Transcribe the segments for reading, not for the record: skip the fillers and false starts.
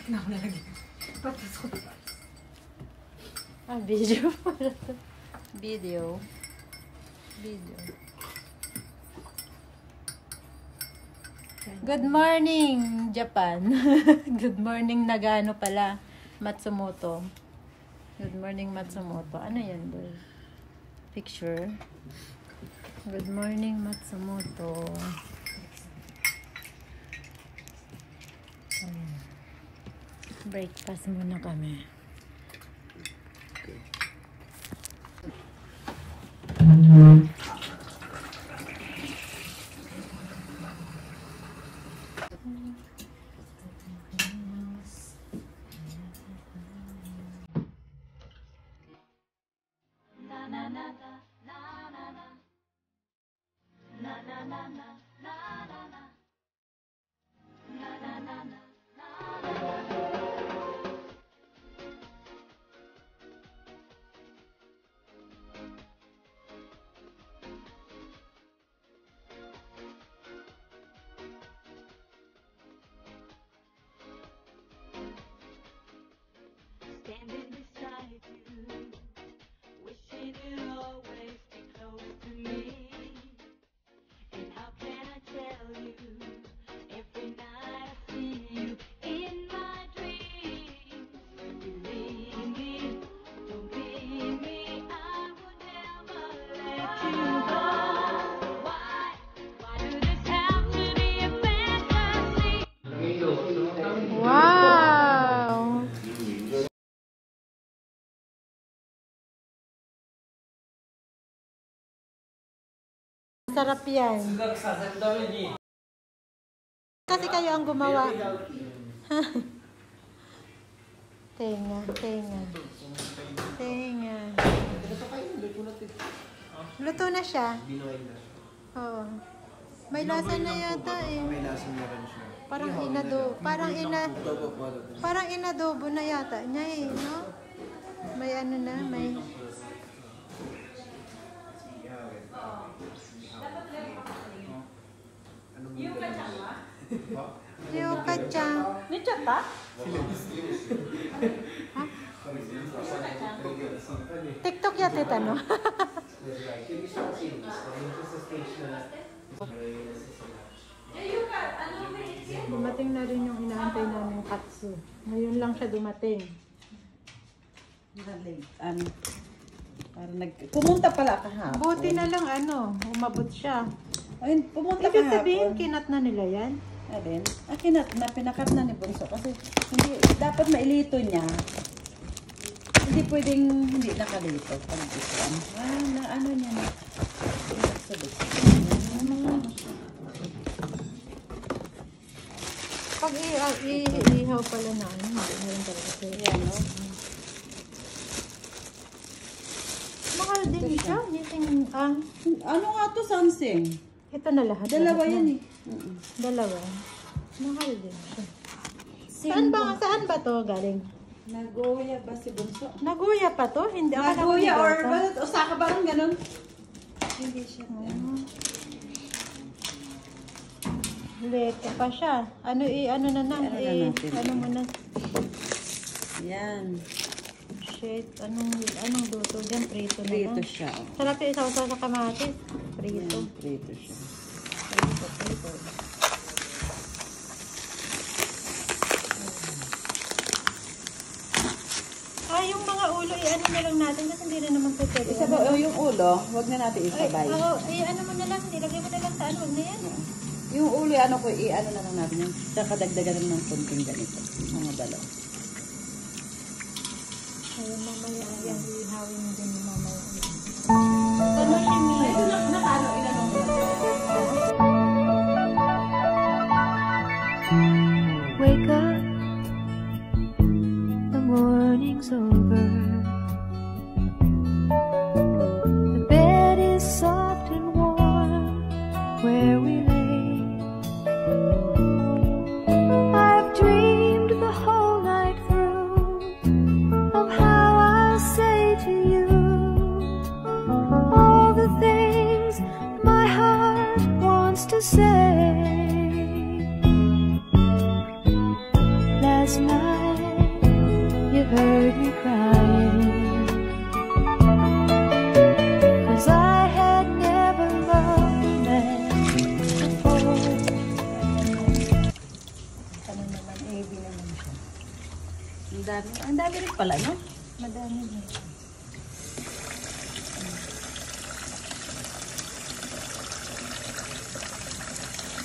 Nakalagay. Patis ko. Ah, video. Video. Good morning, Japan. Good morning, Nagano pala. Matsumoto. Good morning, Matsumoto. Ano yan, boy? Picture. Good morning, Matsumoto. Breakfast muna kami. Standing beside you, wishing you'd always be close to me. And how can I tell you, every night I see you in my dreams. You leave me, don't leave me, I would never let you go. Why do this have to be a fantasy? Wow! Sarap yan. Kasi kayo ang gumawa. Tenga. Luto na siya. Oo. May lasa na yata eh. May lasa na rin siya. Parang inadobo na yata niya eh, no? May ano na, may... Yuka-chan. Nichata? TikTok yata ito, no? Dumating na rin yung inaantay namin katsu. Ngayon lang siya dumating. Pumunta pala kahapon. Buti na lang umabot siya. Ayun, pumunta Ibig kahapon. sabihin, kinat na nila yan? Alin? Kinat na, pinakat na ni Bunso. Kasi hindi, dapat mailito niya. Hindi pwedeng hindi nakalito. Pag ito. Ano niya na. Pag iihaw pala na, hindi na rin talaga. Yan, no? Mahal din siya. Ano nga to, Sansing? Ito na lahat. Dalawa yan eh. Dalawa. Mahal din siya. Saan ba to galing? Nagoya ba si Bunso? Nagoya pa to? Hindi. Nagoya or Osaka ba rin ganun? Hindi siya. Lete pa siya. Ano na na? Ano mo na? Yan. Shit. Anong luto dyan? Prito na Prito lang. siya. Sarap yung isaw-saw sa kamatis. Prito. Yan, prito siya. Prito. Yung mga ulo, ano na lang natin kasi hindi na naman po pwede. Yung ulo, huwag na natin isabay. Ano mo na lang, nilagay mo na lang sa huwag na yan. Yung ulo, ano na lang natin yung kakadagdagan ng konting ganito. Mga dalaw. Ayun, mamaya, yan, ihawin mo din yung mamaya. Ano siya niya? Ito nakano, ilanong ko. Wake up, the morning's over. The bed is soft and warm where we lay. I've dreamed the whole night through of how I'll say to you all the things my heart wants to say. Last night had me crying, 'cause I had never loved a man before. Ano naman, AB naman siya. Ang dami rin pala, no? Madami rin.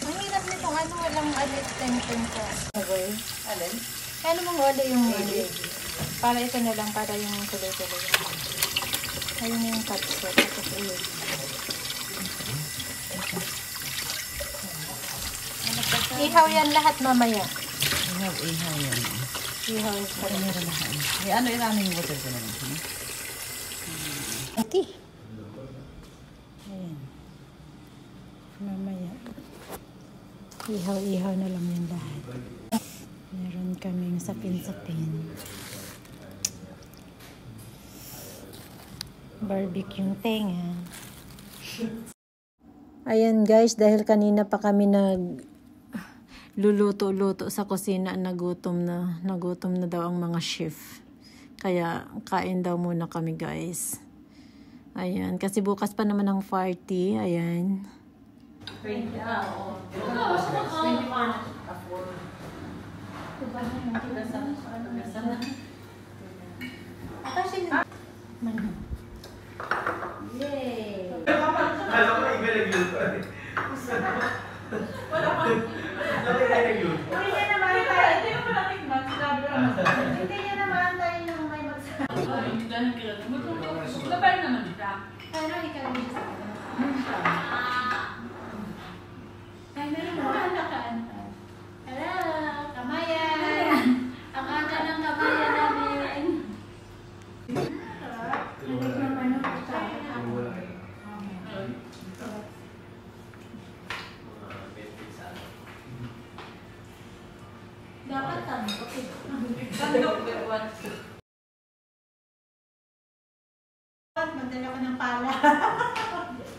Ang hirap nitong ano, walang alit tenten ko. Okay. Alin? Ano mong wala yung ano? Para ito na lang, para yung tuloy-tuloy. Ayun yung capsule. Tapos ulit. Ihaw yan lahat mamaya. Ihaw yan. Ihaw. May ano yung aming water ko naman. Ati. Ayan. Mamaya. Ihaw-ihaw na lang yung lahat. Meron kaming sapin-sapin. Barbecue yung tenga. Ayan guys, dahil kanina pa kami luluto-luto sa kusina, nagutom na daw ang mga chef. Kaya kain daw muna kami guys. Ayan, kasi bukas pa naman ang party. Ayan. Magdala ko ng pala.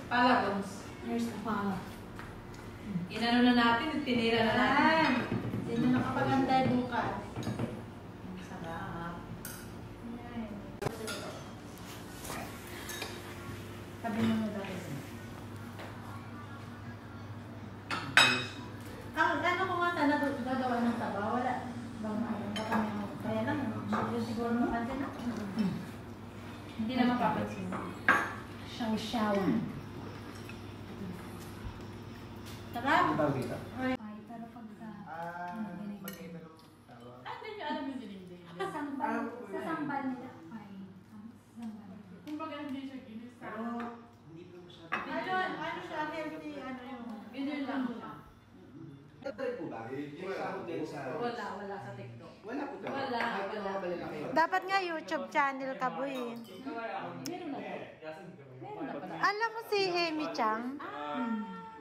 Pala, Bones. Here's the pala. Inano na natin, tinira na natin. Sino nakapagantay bukas? Sarap. Sabi mo mo dati. Ang ano ko nga sana gagawa ng taba, wala. Baka may kaya lang. Yung siguro mapansin na. Hindi naman papansin. Shaw-shaw. Tara! Ang tawag dito? Ay, pero pagka... Magkaiba ng tawag. Ano nyo alam yung dinding? Sa sambal nila. Ay, sambal. Kung baga hindi siya ginis. Pero hindi po masyado. Ano siya, healthy, ano yung... Yun lang siya. Nag-try po ba? Yung sahod din sa... Wala sa TikTok. Wala po ba? Wala. Kahit yung mga malalaki. Dapat nga YouTube channel ka, boy. Meron na ba? Meron na pala. Alam mo si Amy Chang?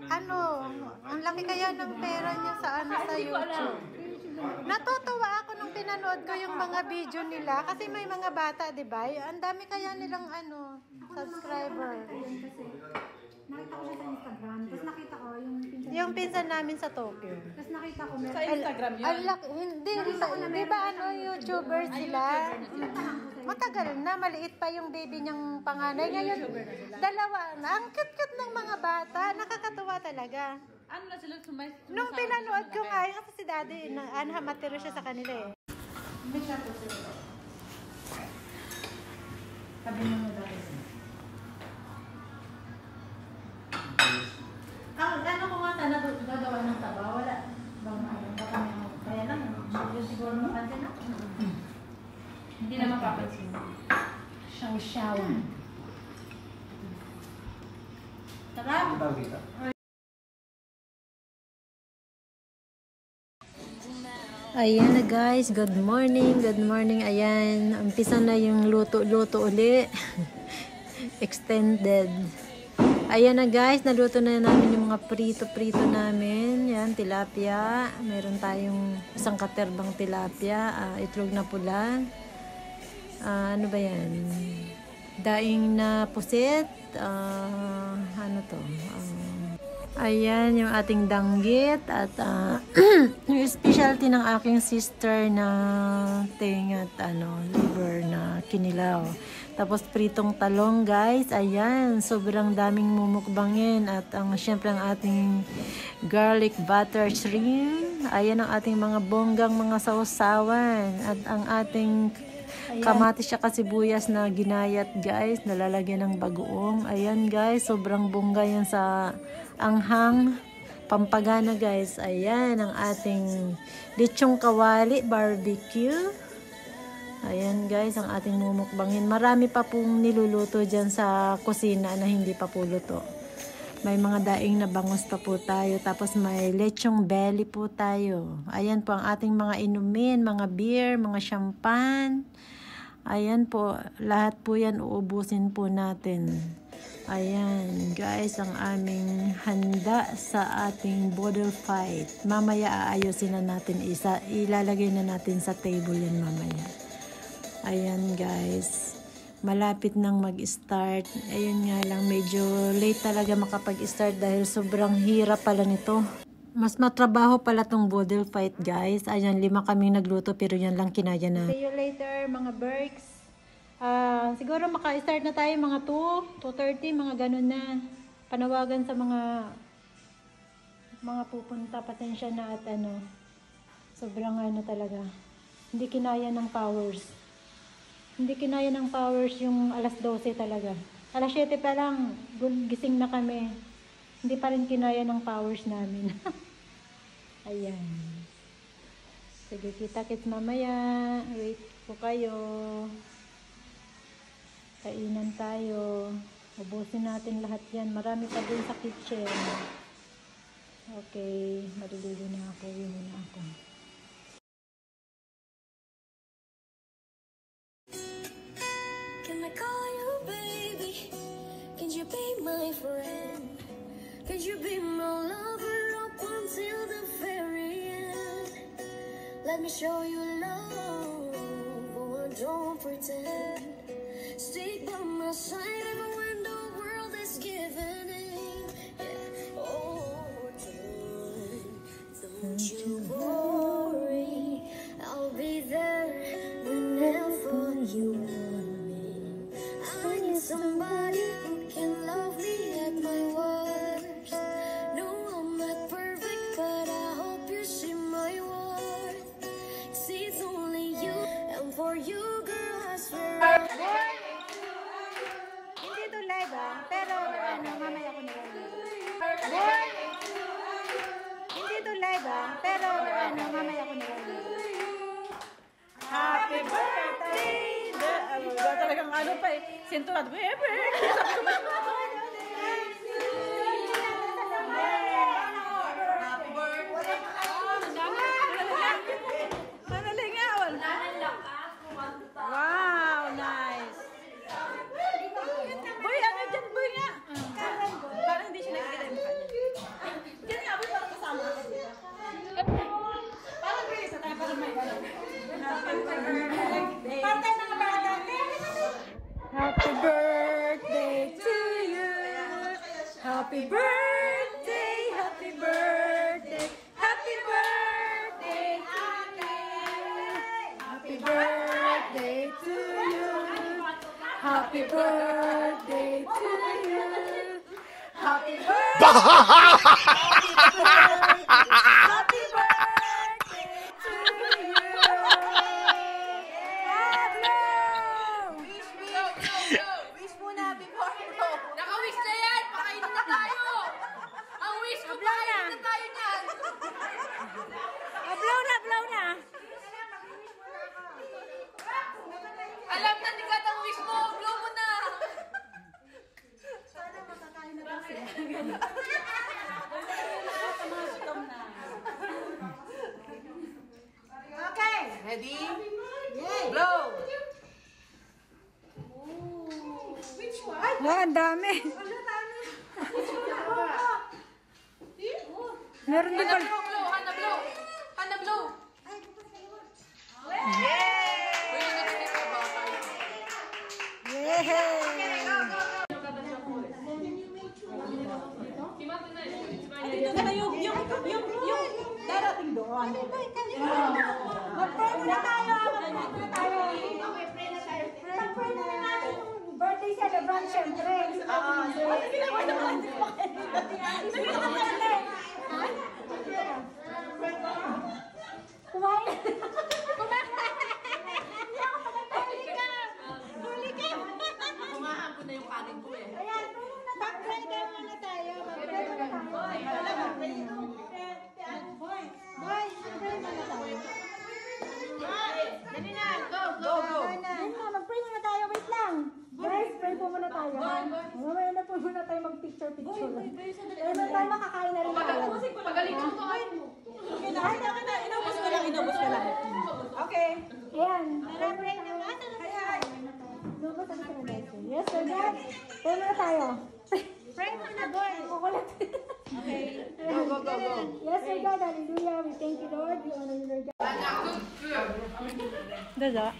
Ano, ang laki kaya ng pera niya sa sa YouTube. Natutuwa ako nung pinanood ko yung mga video nila kasi may mga bata, 'di ba? Ang dami kaya nilang subscriber. Nakita ko siya sa Instagram, tapos nakita ko Yung pinsan namin sa Tokyo. tapos nakita ko Sa Instagram yun? Hindi, di ba YouTuber sila? Matagal na, maliit pa yung baby niyang panganay. Ngayon, dalawa na. Ang cute-cute ng mga bata. Nakakatuwa talaga. Ano na sila sumay? Nung pinanood ko nga, kasi si daddy, matiro siya sa kanila eh. Sabi mo mo dati. Ang ano ko nga sana gagawa ng taba, wala. Baka may kaya lang. Yung siguro mapansin na. Hindi naman papansin. Shaw-shaw. Tara! Ang tawag dito? Ayan na guys, good morning, good morning. Ayan, umpisa na yung luto-luto uli. Extended. Ayan na guys, naluto na namin yung mga prito-prito namin. Yan, tilapia. Meron tayong isang katerbang tilapia. Itlog na pula. Ano ba yan? Daing na pusit. Ano to? Ayan, yung ating danggit at yung specialty ng aking sister na ting at liver na kinilaw. Tapos pritong talong, guys. Ayan, sobrang daming mumukbangin at syempre ang ating garlic butter shrimp. Ayan ang ating mga bonggang mga sausawan at ang ating kamatis siya kasibuyas na ginayat, guys, nalalagyan ng bagoong. Ayan, guys, sobrang bongga yan sa anghang pampagana, guys. Ayan ang ating lechong kawali barbecue. Ayan, guys, ang ating mumukbangin. Marami pa pong niluluto dyan sa kusina na hindi pa po luto. May mga daing na bangus pa po tayo. Tapos may lechong belly po tayo. Ayan po ang ating mga inumin, mga beer, mga champagne. Ayan po, lahat po yan uubusin po natin. Ayan, guys, ang aming handa sa ating bodle fight. Mamaya aayusin na natin ilalagay na natin sa table yan mamaya. Ayan, guys, malapit nang mag-start. Ayun nga lang, medyo late talaga makapag-start dahil sobrang hirap pala nito. Mas matrabaho pala tong bodle fight, guys. Ayan, 5 kaming nagluto pero yan lang kinaya na. See you later, mga Berks. Siguro maka-start na tayo mga 2:30, mga ganun na. Panawagan sa mga pupunta, pasensya na at sobrang talaga. Hindi kinaya ng powers. Hindi kinaya ng powers yung alas 12 talaga. Alas 7 pa lang, gising na kami. Hindi pa rin kinaya ng powers namin. Ayan. Sige, kita-kits mamaya. Wait po kayo. Kainan tayo. Ubusin natin lahat yan. Marami pa din sa kitchen. Okay, maliligo na ako. Yun na ako. Can I call you baby? Can you be my friend? Can you be my lover up until the very end? Let me show you love, oh, don't pretend. Stay by my side even when the world is giving in. Yeah, oh, don't you worry, I'll be there whenever you want me. I need somebody who can love me at my worst. No, I'm not perfect, but I hope you see my worth. See, it's only you, and for you, girl, I swear. Hindi ito live pero mamaya ko na lang. Hindi ito live pero mamaya ko na lang. Happy birthday! Wala talagang sintulan. Happy wow, nice. Boy, ano dyan, boy nga? Parang hindi siya nakikita yung mukha niya. Diyan nga, boy, parang kasama ka dito. Parang Grace, tayo parang may Happy birthday to you. Happy birthday, happy birthday, happy birthday to you. Happy birthday to you. Happy birthday to you. Happy birthday. Happy birthday to you. Wish muna before bro. Naka-wish na yan! Pakainin na tayo! Ang wish ko, pakainin na tayo niyan! Blow na. Alam na ni Kat ang wish mo! Blow mo na! Okay. Ready? Blow! Wow, ang dami. Meron din pala. Blow! Hana blow! Hana blow! Yay! naman, syempre. Kumain. Kumahan ko na yung kanin ko eh. Ayan, mag-pray daw muna tayo. Mag-pray muna tayo. Boy, mag-pray muna tayo. Dali na, go, go, go. Ayun na, mag-pray muna tayo. Wait lang. Guys, pray po muna tayo. Mamaya na po muna tayo mag-picture-picture. Ayun na tayo, makakain na rin tayo. Pagaling mo to. Inubos ko lang. Okay. Ayan. Pray na nga. Yes, sir, God. Pray muna tayo. Pray muna, boy. Kukulat. Okay. Go. Yes, sir, God. Hallelujah. We thank you, Lord. We honor you, Lord God. Dada.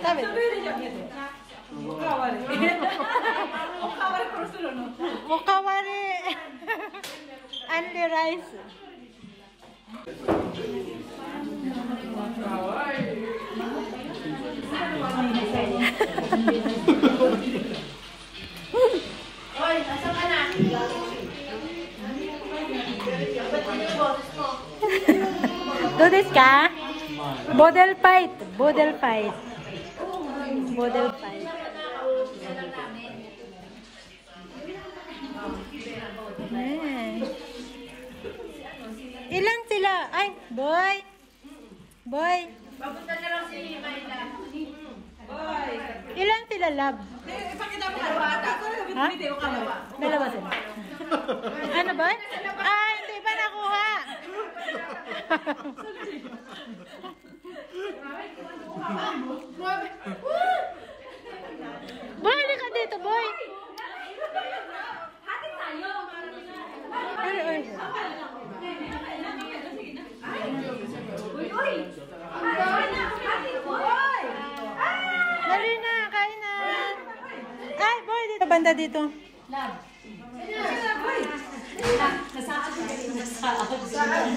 Sabi. Mukawari. Only rice. Do this ka? Bodel fight. Ilan sila? Ay, boy. Papunta na lang si Maila. Ilan sila, love? Ipakita mo na bata. Ha? Video ka ba? Dalawa sila. Ano ba? Ah, hindi pa nakuha. Boy, halika dito, boy. Hati tayo. Dali na, kain na. Ay, boy, dito. Banda dito.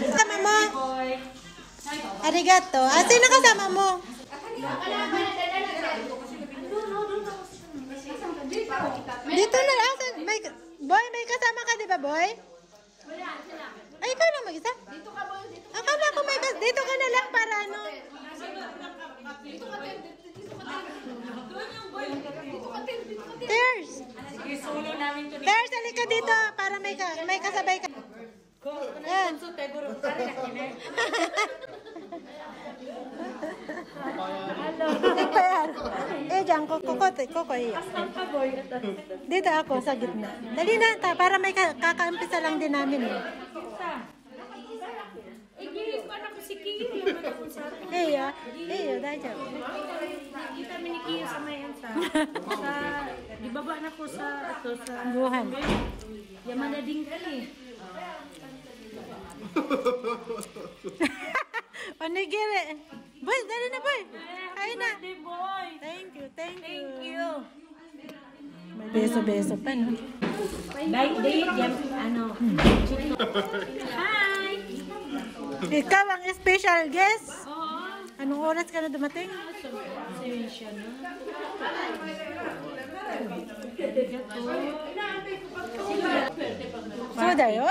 Kasama mo? Arigato. Ah, sino kasama mo? Dito na. Ah, boy, may kasama ka, di ba, boy? Ay, ikaw lang mag-isa? Akala ko may kasama. Dito ka na lang para ano. Tears. Tears, halika dito para may kasabay ka. Yan. Nagpayar. Diyan, koko iya. Dito ako sa gitna. Dali na, para may kakaumpisa lang din namin. Iya, daija. Kita minikiyo sa may sa ibaba na ko sa Buhan. Yamada din kali. Onigiri. Boy, dali na, boy. Kain na. Boy. Thank you. May beso-beso pa, no? Date yan ano. Hi. Ikaw ang special guest. Anong oras ka na dumating? Suda yo?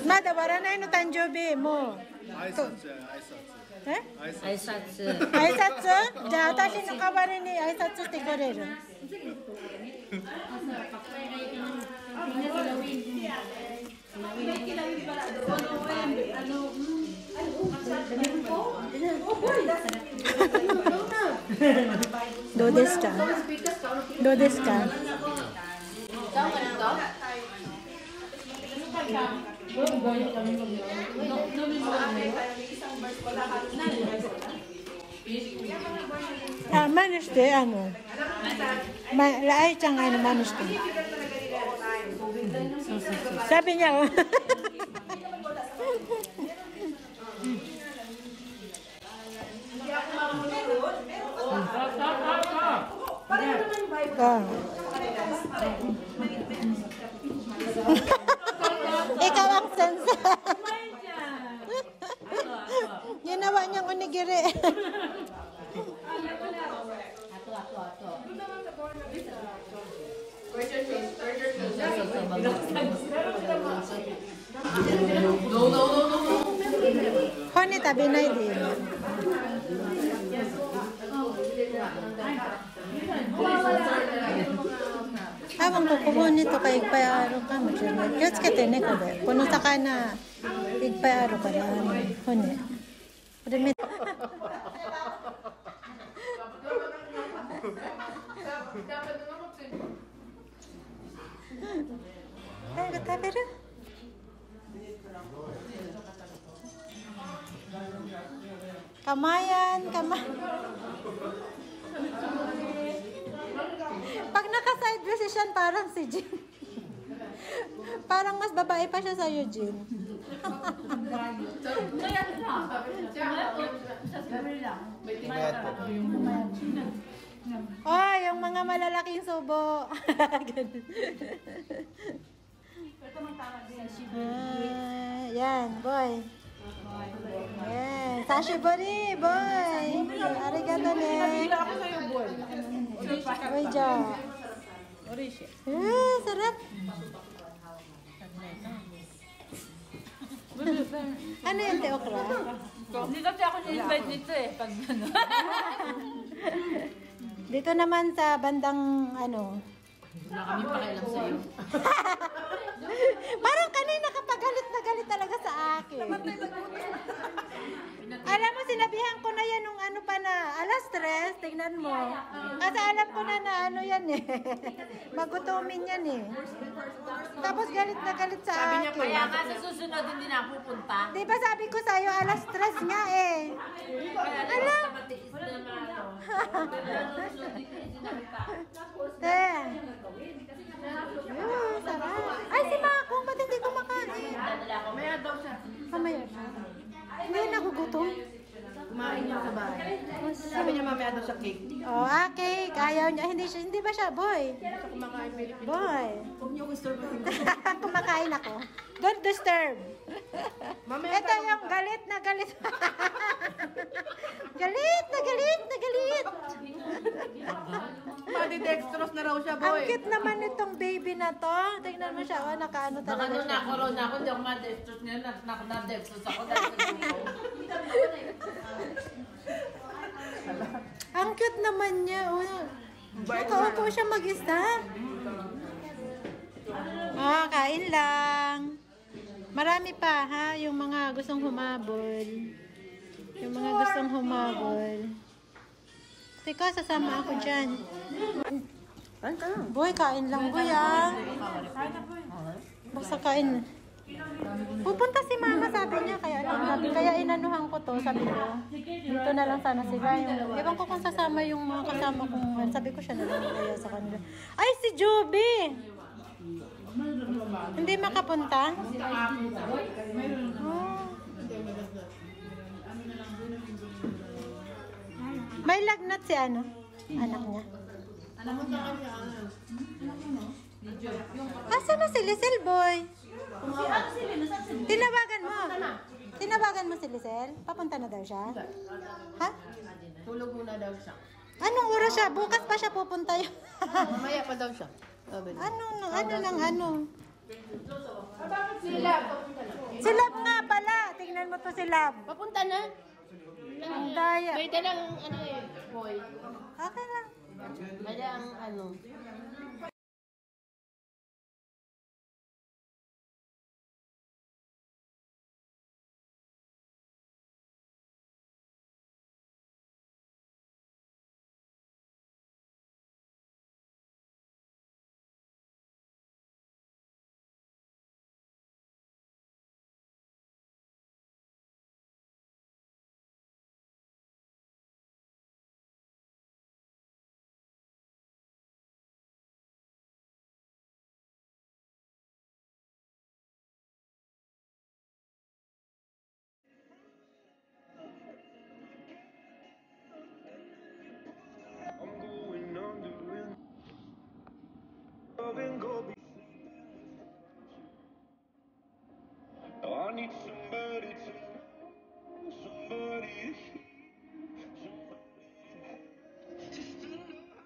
Mada waranai no tanjobi mo. Aisatsu. Aisatsu? Ja, watashi no kawari ni aisatsu shite kureru. Do desu ka? Do desu ka? Ah, manushite, ano? Ai-chan ga manushite. Sabi niya, oh. Ikaw ang sense. Ginawa niyang onigiri. Honey, tabi na din. Awang ko po nito kay igpayaro ka mo. Kaya kete ne ko de. Puno sa ka na igpayaro ka na. Honey. Remit. Ay, katabi rin. Kamayan, Pag naka-side position, parang si Jin. Parang mas babae pa siya sa Eugene. Oh, yung mga malalaking subo. Yan, boy. Yan, sashibori, boy. Arigato ne. Uy, ja. Sarap. Ano yung te okra? Hindi kasi ako ni-invite nito eh. Pag ano. Dito naman sa bandang ano. Wala kami pakialam sa'yo. Parang kanina kapagalit na galit talaga sa akin. Alam mo, sinabihan ko na yan nung ano pa na, alas 3, tignan mo. Kasi alam ko na na ano yan eh. Magutumin yan eh. Tapos galit na galit sa akin. Kaya nga sa susunod hindi na ako pupunta. Di ba sabi ko sa'yo, alas 3 nga eh. Alam. Sarap. Ay, si Makong, ba't hindi kumakain? Mamaya daw siya. Mamaya siya. Hindi nagugutom. Kumain niya sa bahay. Sabi niya mamaya daw sa cake. Oh, cake. Ayaw niya. Hindi ba siya, boy? Kumakain Pilipino. Boy. Huwag niyo disturbuhin. Kumakain ako. Don't disturb. Ito yung galit na galit. Galit na galit na galit. Dextrose na raw siya, Ang cute naman itong baby na to. Tingnan mo siya. Oh, nakaano Baka talaga nung siya. na-corona ako, hindi ako ma-dextrose niya. Na-dextrose ako dahil Ang cute naman niya. Oh. Nakaupo siya mag-isa. Kain lang. Marami pa ha, yung mga gustong humabol. Yung mga gustong humabol. Teka, sasama ako dyan. Boy, kain lang boy ah. Basta kain. Pupunta si mama, sabi niya, kaya inanuhan ko to, sabi ko. Dito na lang sana sila. Ewan ko kung sasama yung mga kasama kong, sabi ko siya na lang kaya sa kanila. Ay, si Joby! Hindi makapunta? Oh. May lagnat si ano? Anak niya. Asa na si Lisel, boy? Tinawagan mo. Tinawagan mo si Lisel? Papunta na daw siya? Ha? tulog muna daw siya. Anong oras siya? Bukas pa siya pupunta yun. Mamaya pa daw siya. Ano? Si Lab nga pala. Tingnan mo to si Lab. Papunta na. Ang daya. Pwede lang, boy. Okay lang. Pwede ang, I need somebody to somebody to just to know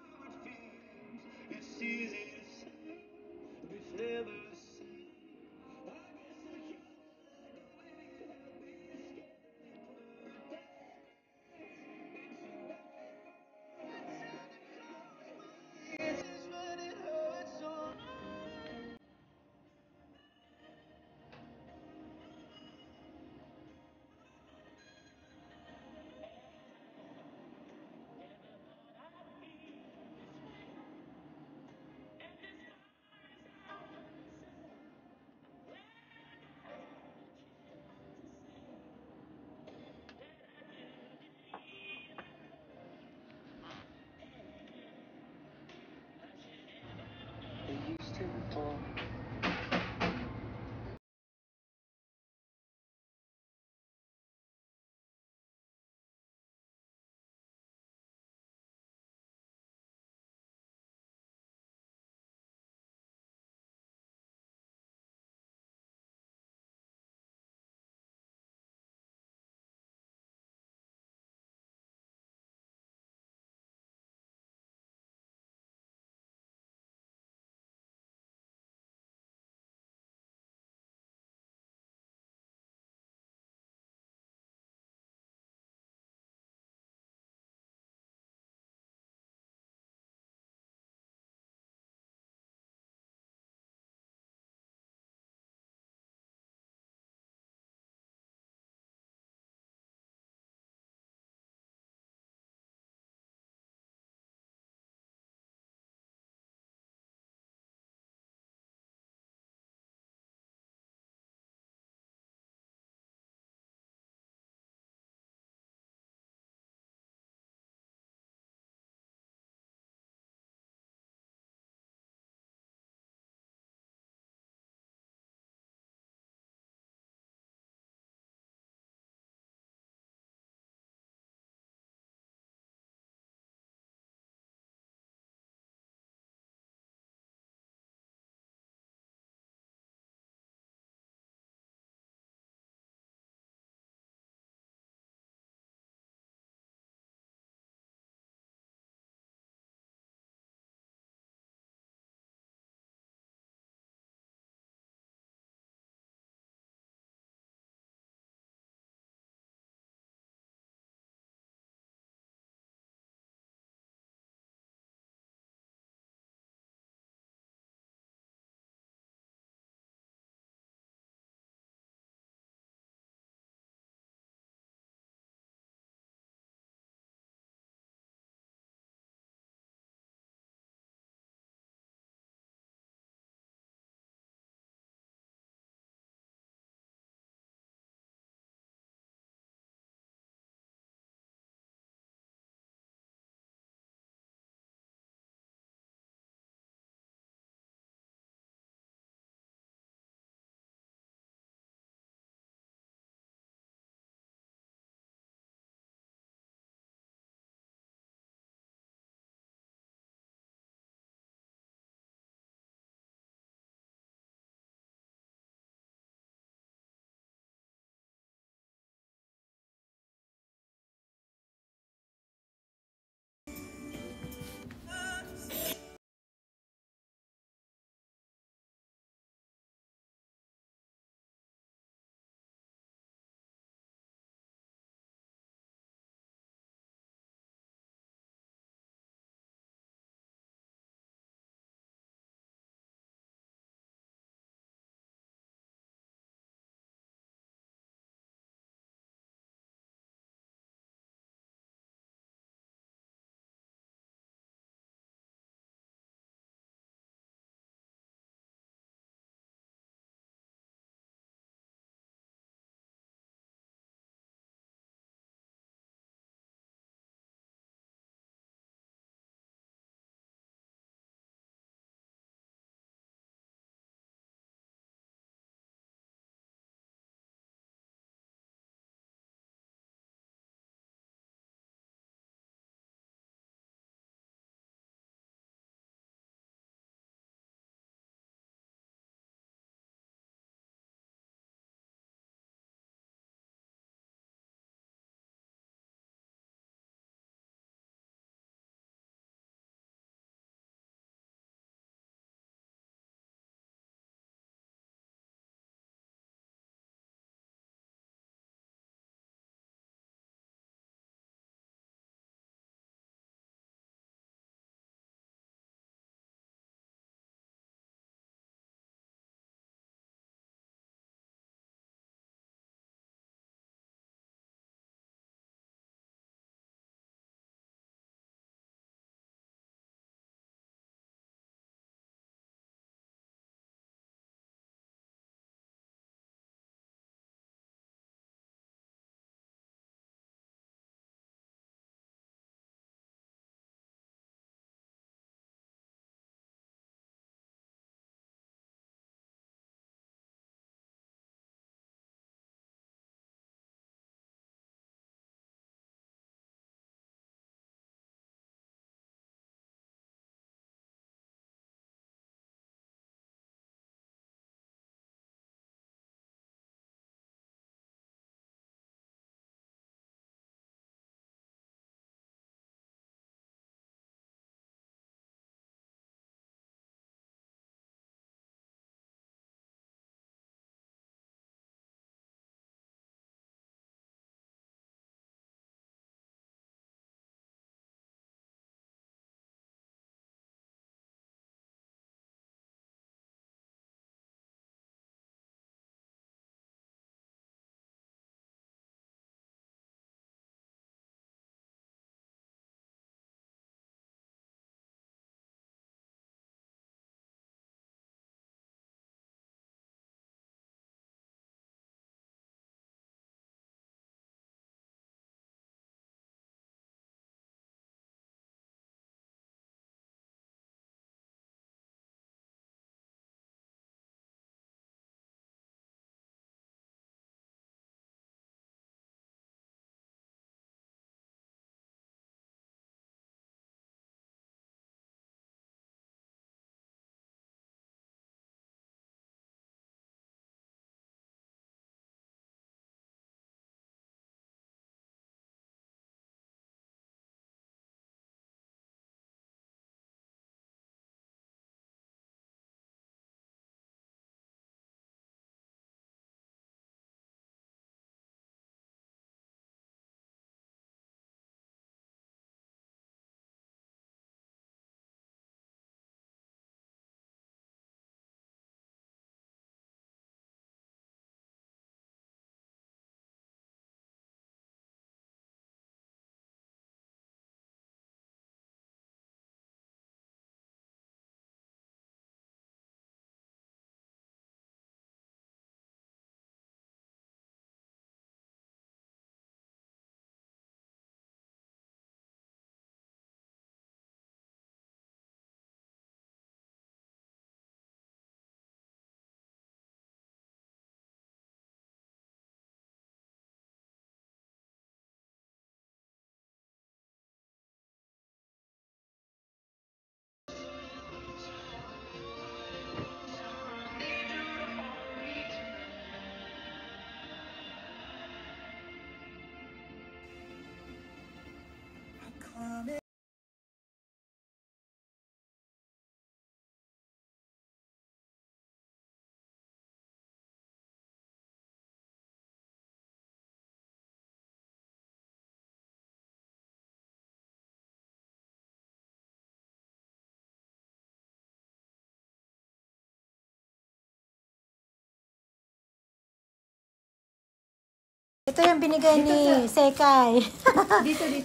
Ito yung binigay ni Sekay.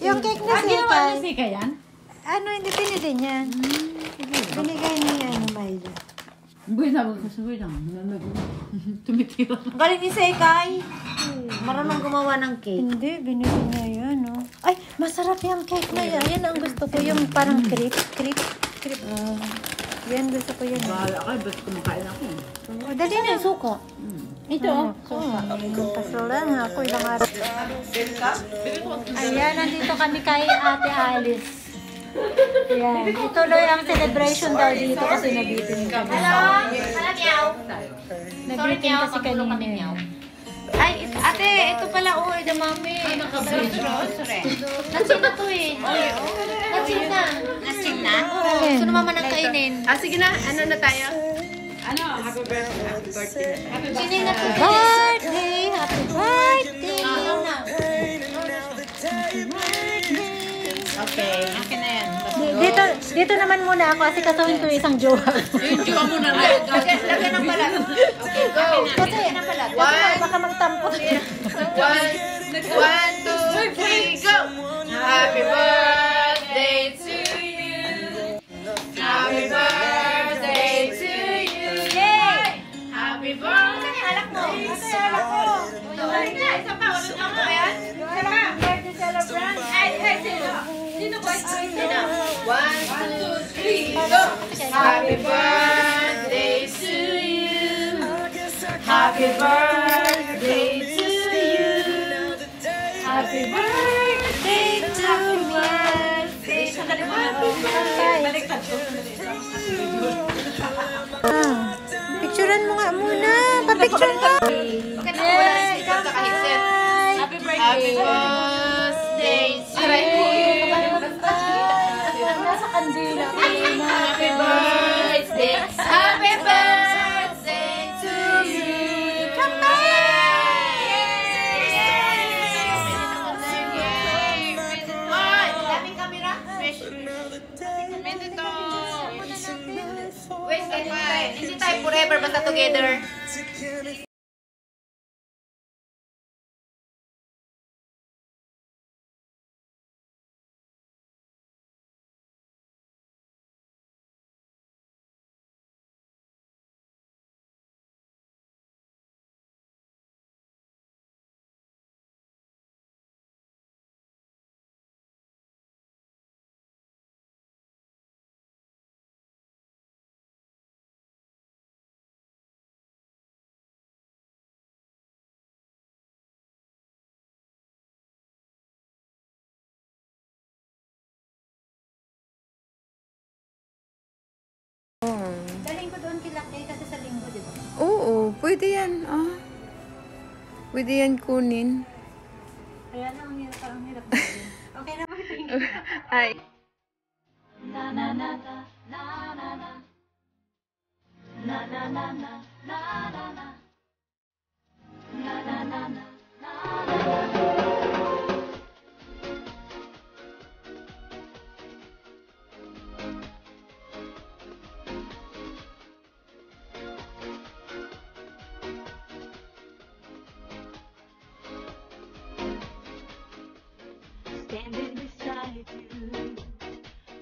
Yung cake ni Sekay. Sika yan? Ano, hindi pinili niya. Binigay ni Milo. Buhay na, buhay na. Tumitira. Galing ni Sekay. Marunong gumawa ng cake. Hindi, binili niya yan, oh. Ay, masarap yung cake na yan. Yan ang gusto ko. Yung parang crepe. Yan, gusto ko yan. Bahala ka, ba't kumakain ako? Oh, dali na. Suka. Ito, pasal lang ako ilang araw. Ayan, nandito kami kay Ate Alice. Ayan, ituloy ang celebration daw dito kasi nabitin kami. Nabitin kasi kanina. Ay, ate, ito pala, oh, ito mami. Natsin na to eh. Natsin na. Natsin na? Oo. Gusto na mama nang kainin. Sige na, ano na tayo? Happy birthday. Birthday! Happy birthday! Okay, akin na yan. Dito naman muna ako kasi kasuhin ko yung isang jowa. Yung jowa mo na nga. Lagyan ng balat. Okay, go. Kasi baka magtampo. 1, 2, 3, go! Happy birthday to you. Happy birthday to you. Yay! Happy birthday. Alak mo. Alak mo. Isa pa. Ulit ako ba yan? Isa pa. Birthday celebrant. Hey, sino? Sino ba? Sino? 1, 2, 3, go! Happy birthday to you. Happy birthday to you. Happy birthday to me. Picturean mo nga muna. Pa-picture mo. Yes! Happy birthday to you. Nasa kandila. Happy birthday. Happy birthday to you. Come daming camera. Wait, hindi tayo forever, basta together. Daling ko doon kilakay kasi sa linggo, di ba? Oo, pwede yan. Pwede yan kunin. Kaya lang ang hirap, parang hirap na yun. Okay na ba? Ay. Na na na na na na na na na na na na na na na na na na. Standing beside you,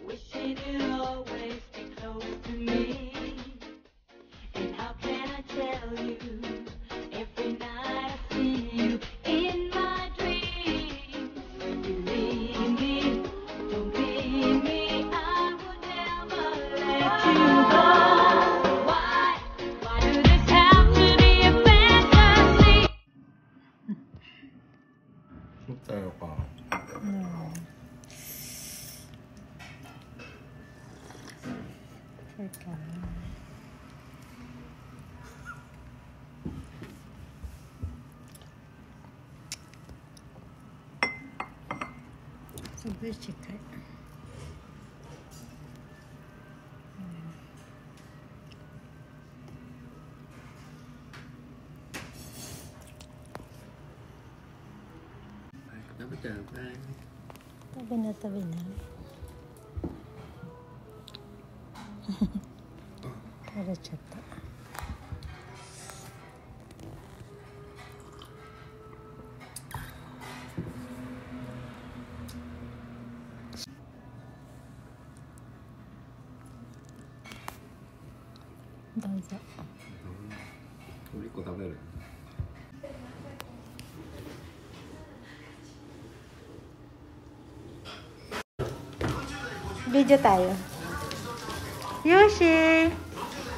wishing you'd always be close to me. And how can I tell you? Every night I see you in my dreams. Believe me, don't leave me. I would never let you go. Why? Why do this have to be a fantasy? tayo pa. すごい近い。食べちゃうね。食べな食べな。食べちゃった。どうぞ。俺1個食べる。Video tayo. Yoshi!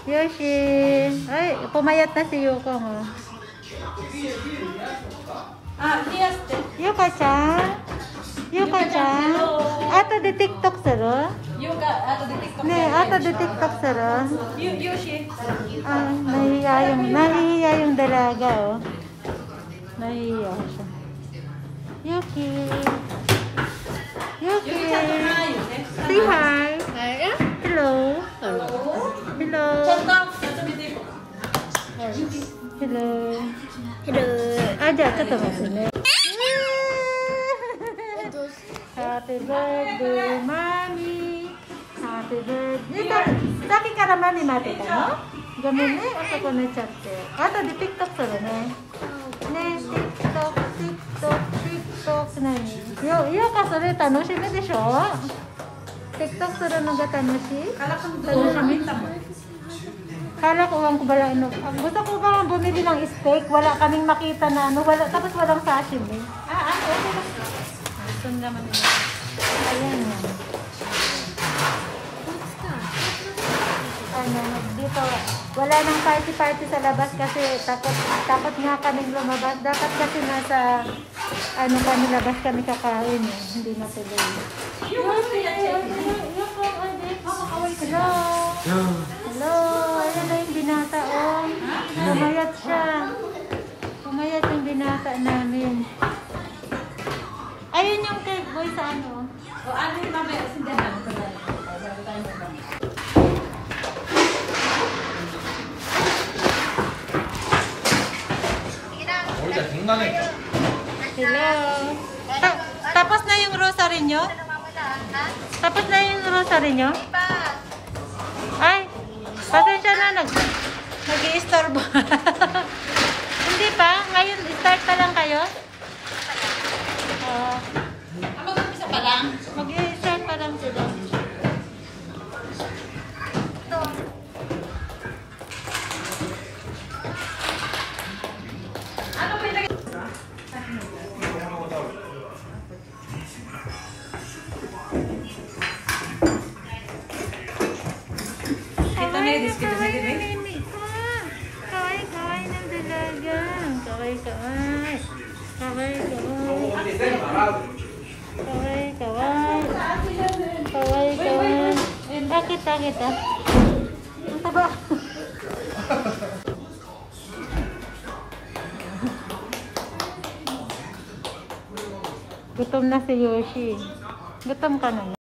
Yoshi! Ay, pumayat na si Yuko mo. Yuka-chan? Yuka-chan? Ato de TikTok saro? Ne, ato de TikTok saro? Ah, nahihiya yung dalaga, oh. Nahihiya siya. Yuki! Yuki! Say hi! Hello! Hello! Hello! Hello! Ah,じゃあちょっと待ってね。Happy birthday, Mami! Happy birthday! Sa akin ka naman ni Mati ka, no? Gamin ne, ako ko na chat eh. Ato di TikTok saro ne. Ne, TikTok, TikTok, TikTok na ni. Yo kaそれ楽しみでしょ? TikTok saro no ga tanoshi? Kala ko ang kubala ano. Gusto ko bang bumili ng steak, wala kaming makita na ano, wala tapos walang sashimi. Gusto naman nila. Ayan yan. Ano, dito, wala nang party-party sa labas kasi takot nga kaming lumabas. Dapat kasi nasa, ano kami labas kami kakain eh. Hindi na tuloy. Hello! Hello! Ayan na yung binata, oh. Pumayat siya. Pumayat yung binata namin. Ayun yung cake boy sa ano. O ano yung mamaya, sindahan ko na. Hello. Tapos na yung rosary nyo? Tapos na yung rosary nyo? Ay, pasensya na, nag-i-istorbo. Hindi pa? Ngayon, start pa lang kayo? Mag-umpisa pa lang? Mag-i-start pa lang sila. Ano ba yung kita na yung diskita na din eh. Kaway ng dalaga. Kaway. Kaway. Kita. Ang taba. Gutom na si Yoshi. Gutom ka na.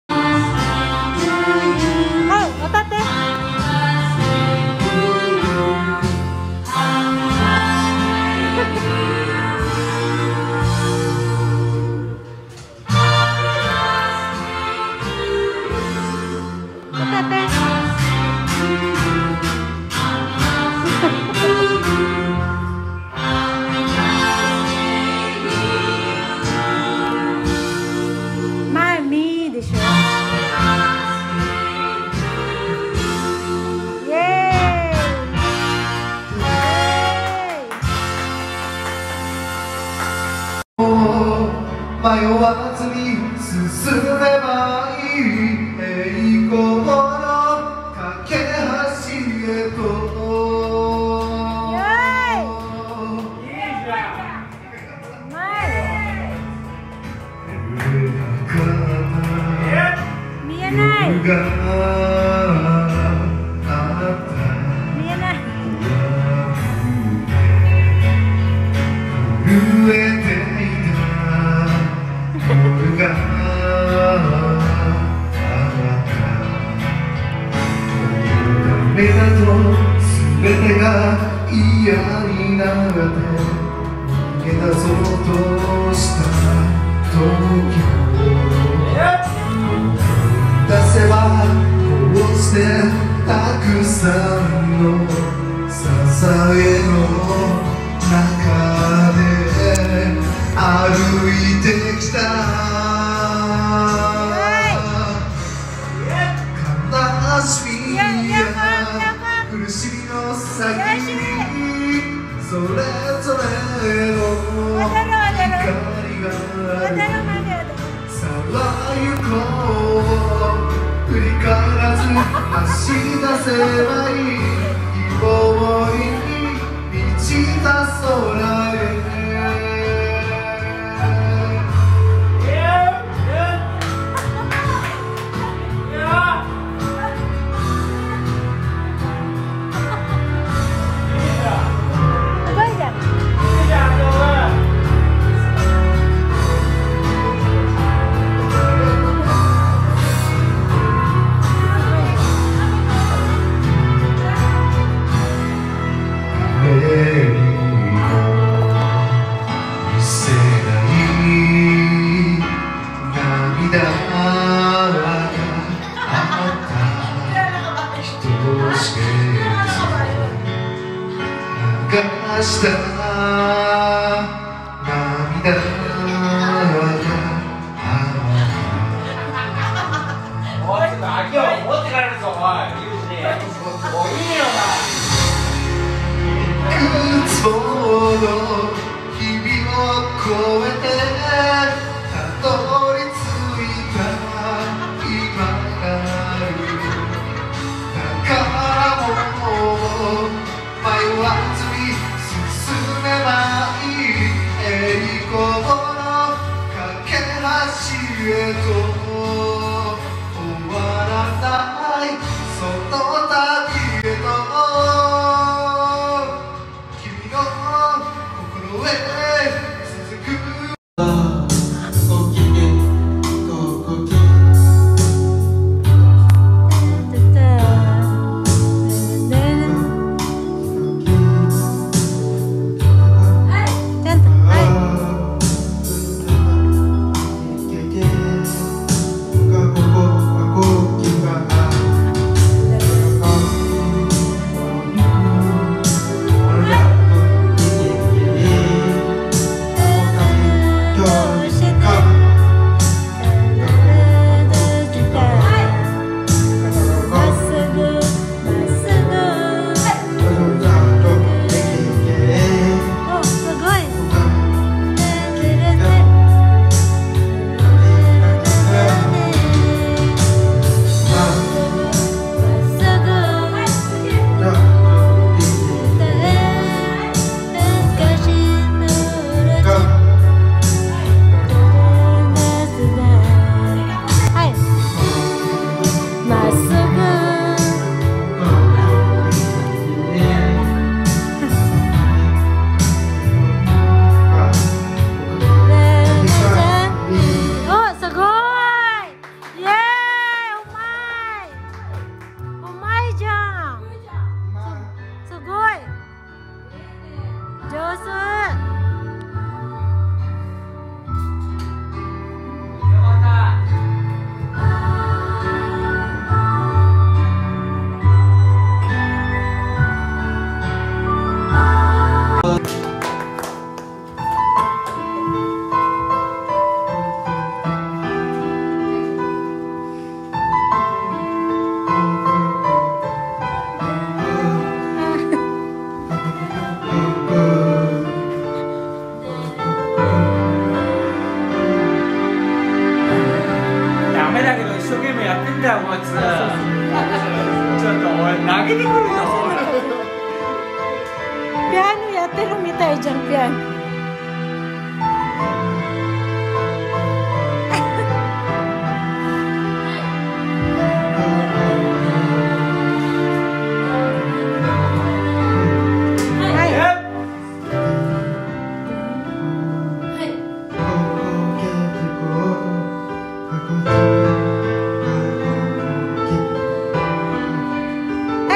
Oh, otate. Mami, de show. Yay! Yay! 迷わずに進めばいい栄光の架け橋へと見えない見えない震えていた俺がさあ行こう振り返らず走り出せばいい希望に満ちた空へした涙がおい、ちょっと秋を持ってかれるぞ、おい、ユージに。もういいよ、いくつもの日々を越えてたどり着いた今があるだからもう迷わずに進めばいい栄光の架け橋へと終わらないその旅へと君の心へ続くは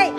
い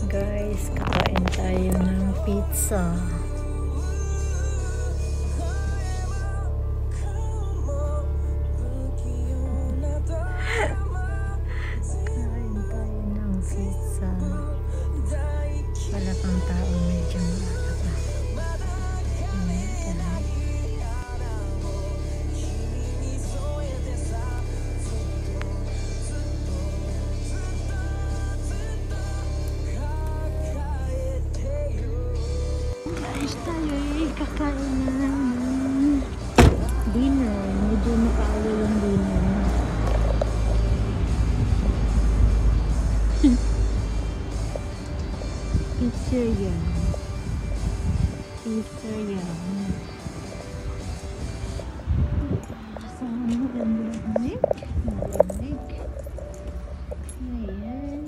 Guys, kakain tayo ng pizza. Kain tayo ng pizza. Wala pang tao, medyo maaga pa. Guys, tayo kakain na ng dinner. Medyo nakaawa yung dinner. Pizza yan. Pizza yan. Saan mo lamig? Malamig. Ayan.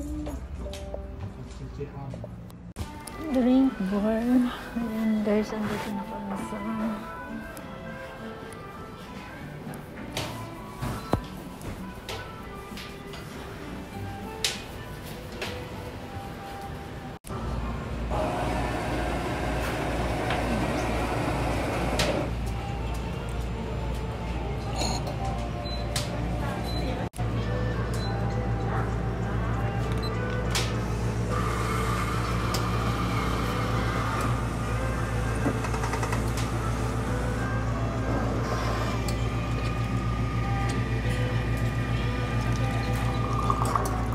Drink bar. Ayan guys, andito na kami sa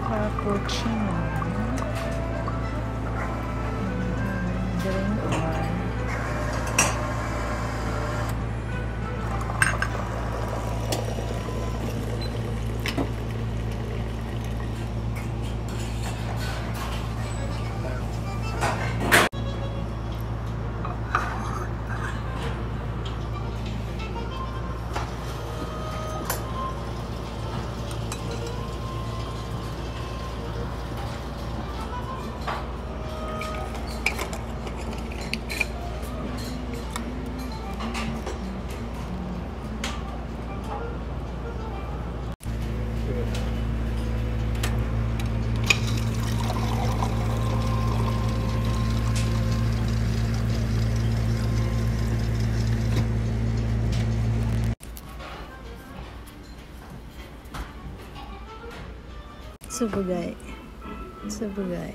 cappuccino. Drink bar. Sabagay. Sabagay.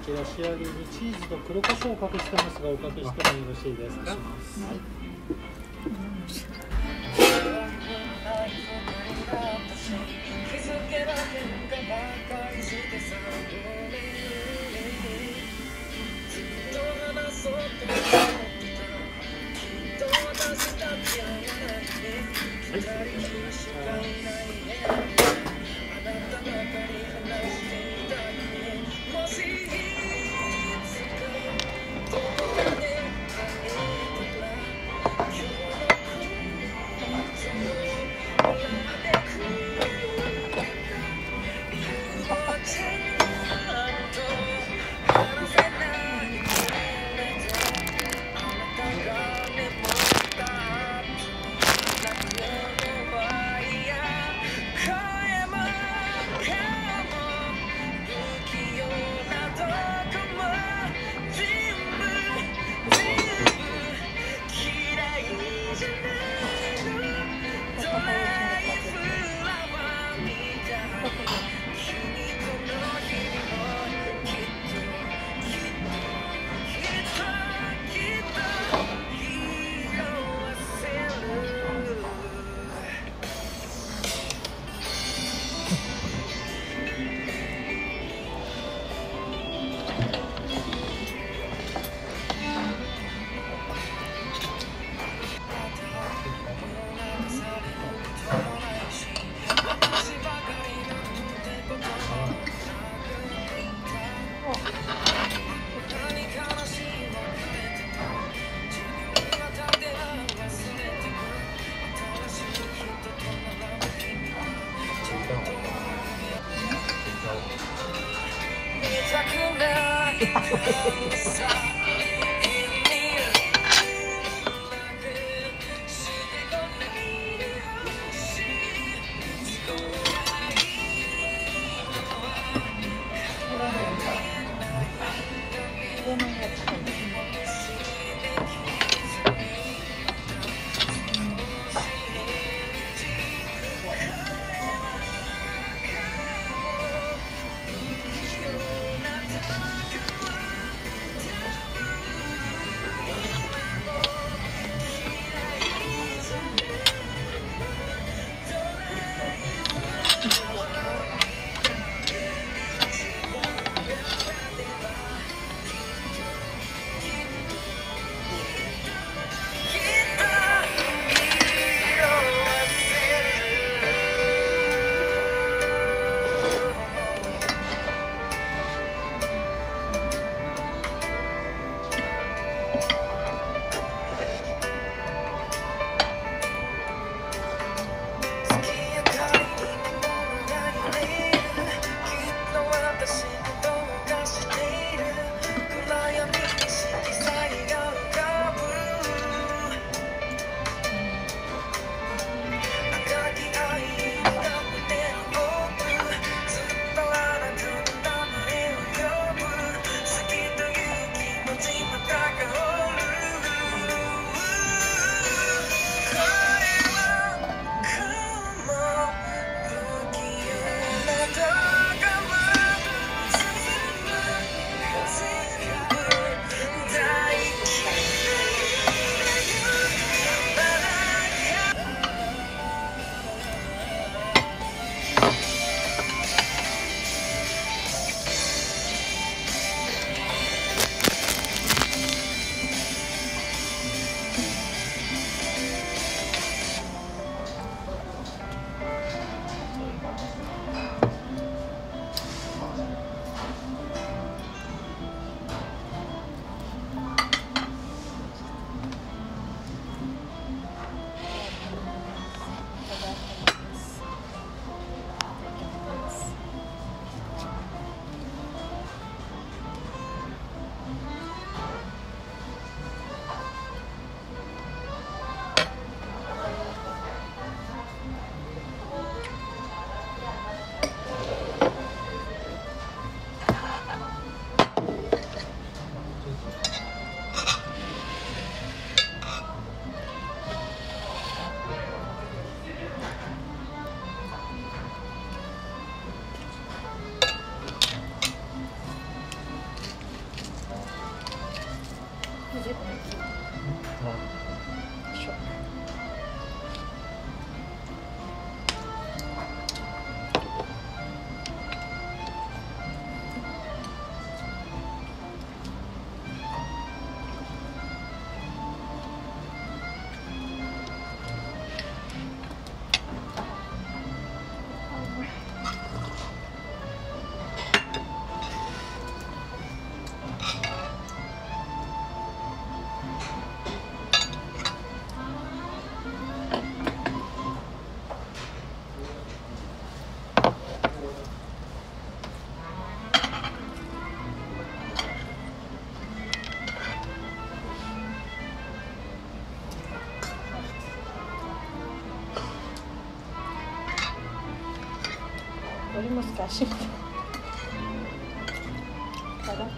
こちら仕上げにチーズと黒胡椒をおかけしてますが、おかけしてもよろしいですか？ Mustache. Sarap.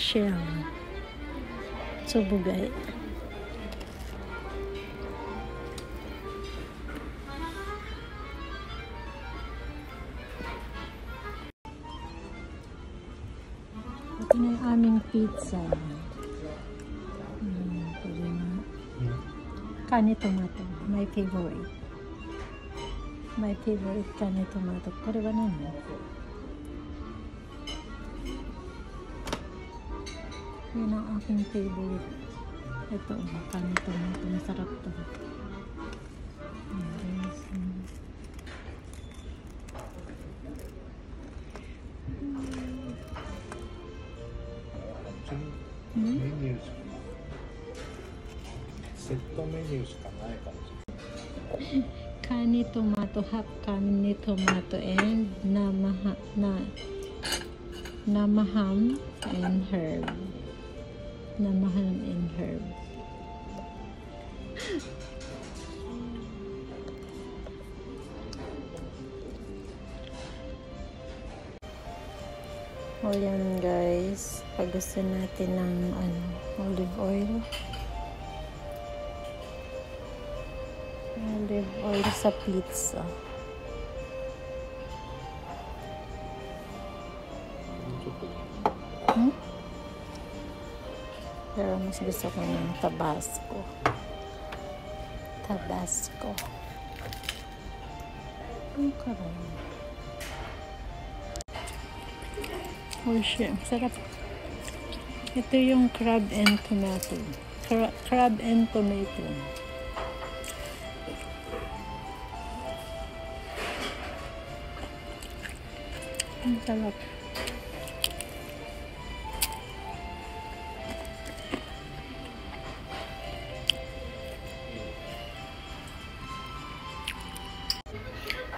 shell. Subugay. Ito na yung aming pizza. Pwede na. Kani tomato. My favorite. My favorite kani tomato. Kore wa nani? Yan ang aking favorite. Ito, kani tomato. Masarap to. Kani tomato, half kani tomato, and namaham and herb. Namaham and herb. O yan guys, pag gusto natin ng olive oil. Olive oil sa pizza. Pero mas gusto ko ng Tabasco. Tabasco. Ang karami. Oh shit, sarap. Ito yung crab and tomato. Crab and tomato. Ang sarap.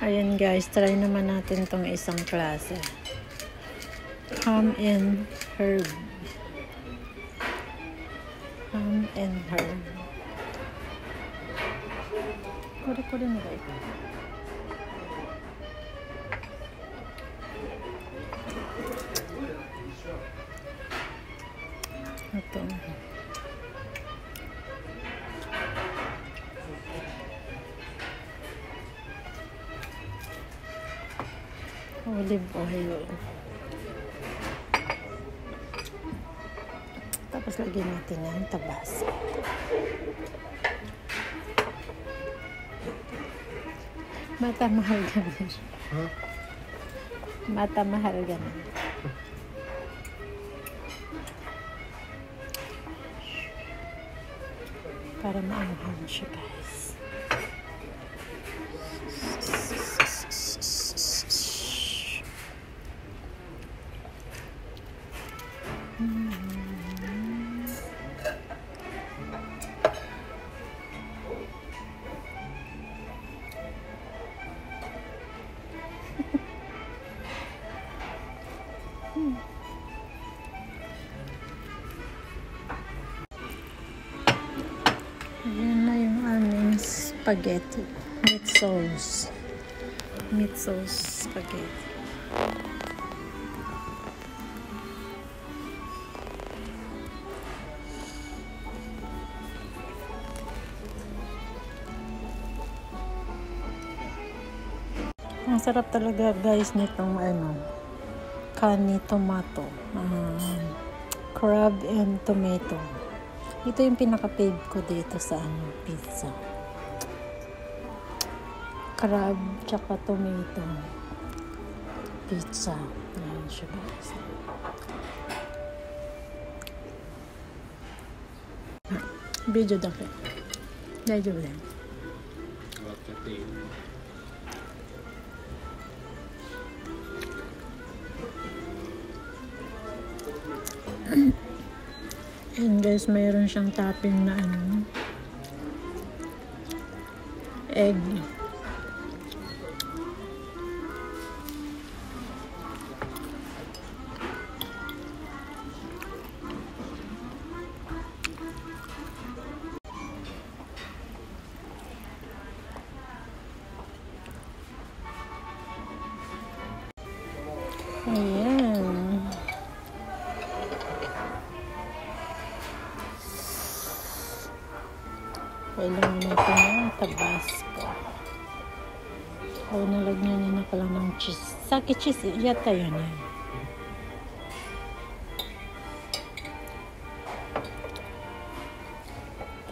Ayan guys, try naman natin tong isang klase. Ham and herb. Ham and herb. Kore na ba ito? Ito. Olive oil. Tapos lagyan natin ng Tabasco. Mata mahal ganun. Huh? Mata mahal ganun. Para maanghang siya guys. Ayan na yung aming spaghetti. Meat sauce. Meat sauce spaghetti. Ang sarap talaga guys nitong kani tomato. Crab and tomato. Ito yung pinaka-fave ko dito sa pizza. Crab tsaka tomato pizza. Ayan siya guys. Video dake. Daijoubu da. And guys, mayroon siyang topping na egg. Ayan. Kailangan natin ng Tabasco. O, nalagyan na lang ng cheese. Sake cheese, yata yan yan.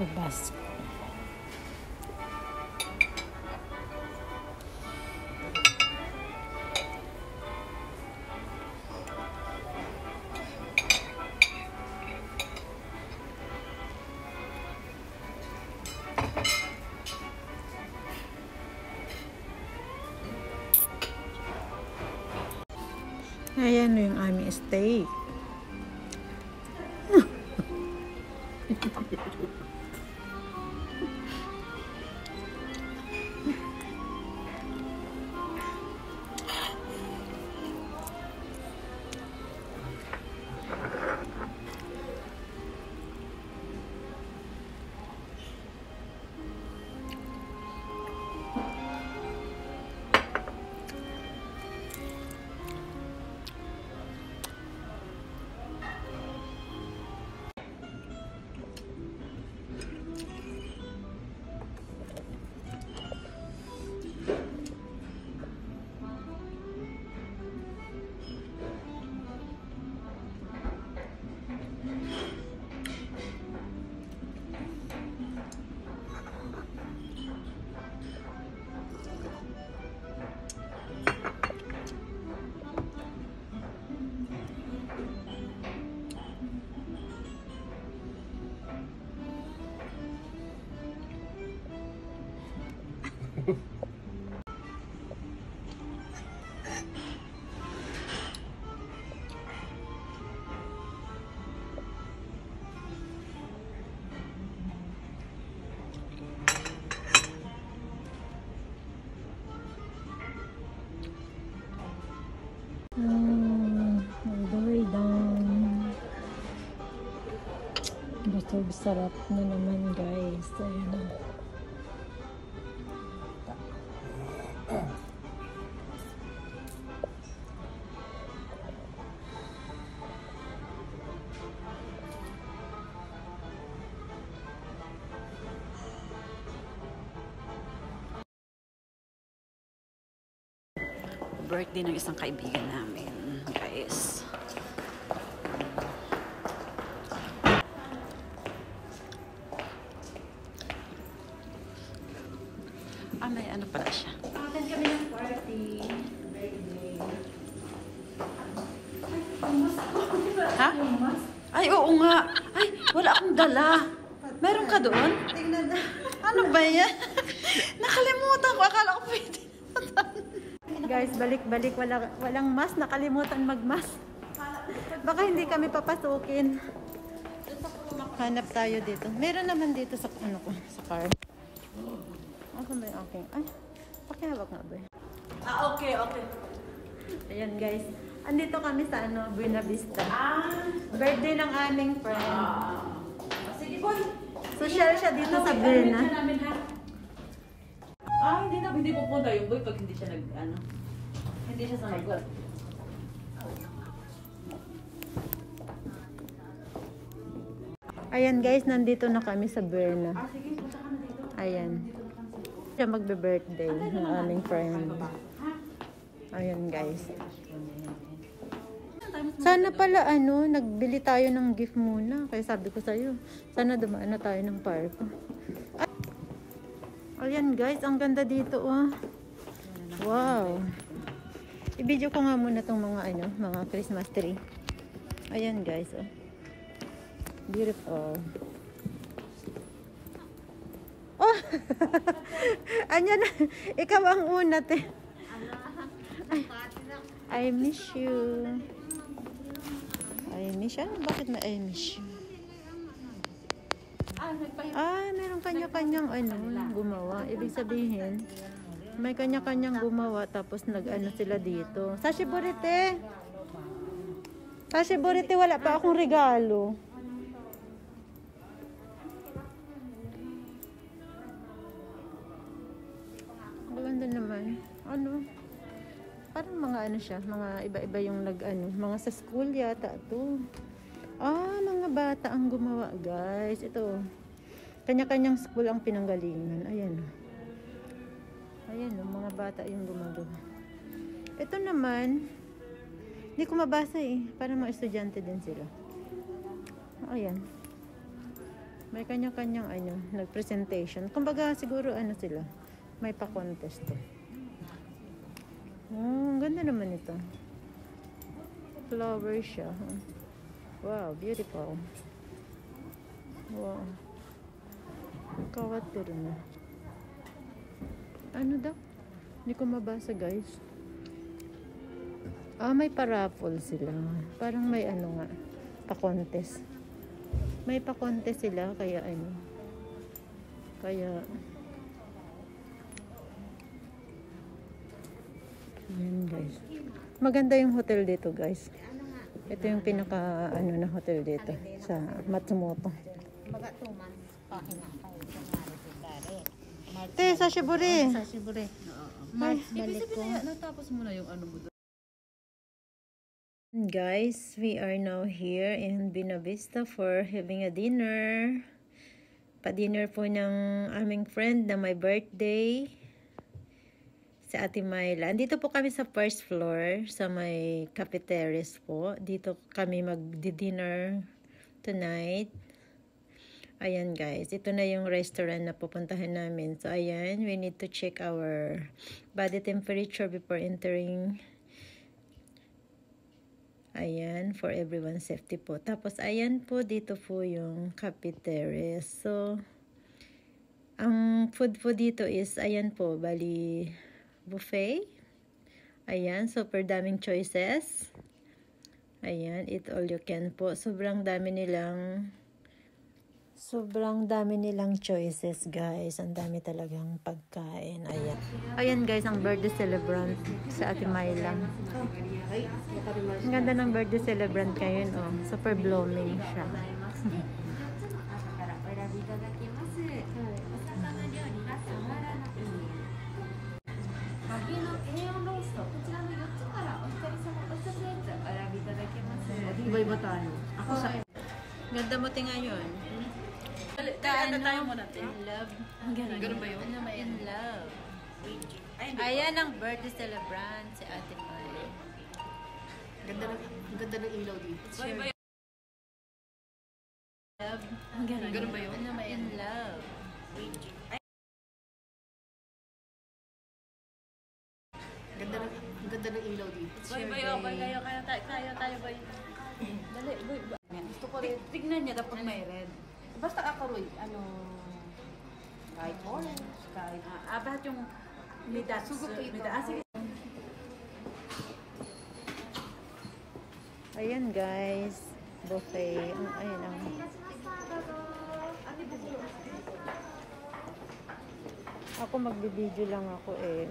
Tabasco. Ayan yung aming steak. Very done. Busog sarap na naman guys. Ayan na. Birthday ng isang kaibigan namin, guys. May ano pala siya. Akan kami ng party. Birthday. Ha? Ay, oo nga. Ay, wala akong dala. Meron ka doon? Tingnan na. Ano ba yan? Nakalimutan ko. Akala ko pwede. Guys, balik-balik. Walang mask. Nakalimutan mag-mask. Baka hindi kami papasukin. Hanap tayo dito. Meron naman dito sa ano ko, sa car. Asan ba yung aking? Ay, pakihawak nga ba? Okay. Ayan guys. Andito kami sa ano, Buena Vista. Birthday ng aming friend. Sige, boy. Social siya dito sa Buena. Hindi pupunta yung boy pag hindi siya hindi siya sumagot. Ayan guys, nandito na kami sa Buena. Sige, punta ka na dito. Ayan. Siya magbe-birthday ng aming friend. Ayan guys. Sana pala nagbili tayo ng gift muna. Kaya sabi ko sa'yo, sana dumaan na tayo ng parko. Ayan guys, ang ganda dito oh. Wow. I-video ko nga muna tong mga mga Christmas tree. Ayan guys oh. Beautiful. Oh! Anyan, ikaw ang una te. I miss you. I miss you. Bakit na I miss you? Meron kanya-kanyang gumawa. Ibig sabihin, may kanya-kanyang gumawa tapos nag-ano sila dito. Sashi Burite! Sashi Burite, wala pa akong regalo. Maganda naman. Parang mga siya, mga iba-iba yung mga sa school yata to. Mga bata ang gumawa, guys. Ito. Kanya-kanyang school ang pinanggalingan. Ayan. Ayan, mga bata yung gumagawa. Ito naman, hindi ko mabasa eh. Para mga estudyante din sila. Ayan. May kanya-kanyang nag-presentation. Kumbaga siguro sila. May pa-contest to. Oh, ang ganda naman ito. Flower siya. Wow, beautiful. Wow. Kawat pero na. Ano daw? Hindi ko mabasa, guys. May pa-raffle sila. Parang may nga, pa-contest. May pa-contest sila, kaya Kaya, ayan, guys. Maganda yung hotel dito, guys. Ito yung pinaka, na hotel dito. Sa Matsumoto. Te, sa Shiburi. Sa Shiburi. Ibig sabihin na natapos mo na yung mo doon. Guys, we are now here in Buena Vista for having a dinner. Pa-dinner po ng aming friend na my birthday. Sa Ate Myla. Dito po kami sa first floor, sa may cafeterias po. Dito kami mag-dinner tonight. Ayan guys, ito na yung restaurant na pupuntahan namin. So ayan, we need to check our body temperature before entering. Ayan, for everyone's safety po. Tapos ayan po, dito po yung cafeterias. So, ang food po dito is, ayan po, bali buffet. Ayan, super daming choices. Ayan, eat all you can po. Sobrang dami nilang choices, guys. Ang dami talagang pagkain. Ayan. Ayan, guys, ang birthday celebrant sa Ate Myla. Ang ganda ng birthday celebrant ngayon, oh. Super blooming siya. Iba-iba tayo. Ako sa... Ganda mo ngayon. Kaya tayo muna natin. In love. Ganun ba yun? In love. Ayan ang birthday celebrant si Ate Myla. Ganda ng ilaw dito. Love. Ganun ba yun? In love. Ganda ng ilaw dito. Kaya tayo ba yun? Dali, boy. Gusto ko rin. Tignan niya dapat may red. Basta ako rin, kahit orange, kahit... Ba't yung mida? Sige. Ayan guys, buffet. Ayan ang... Ako magbibideo lang ako eh.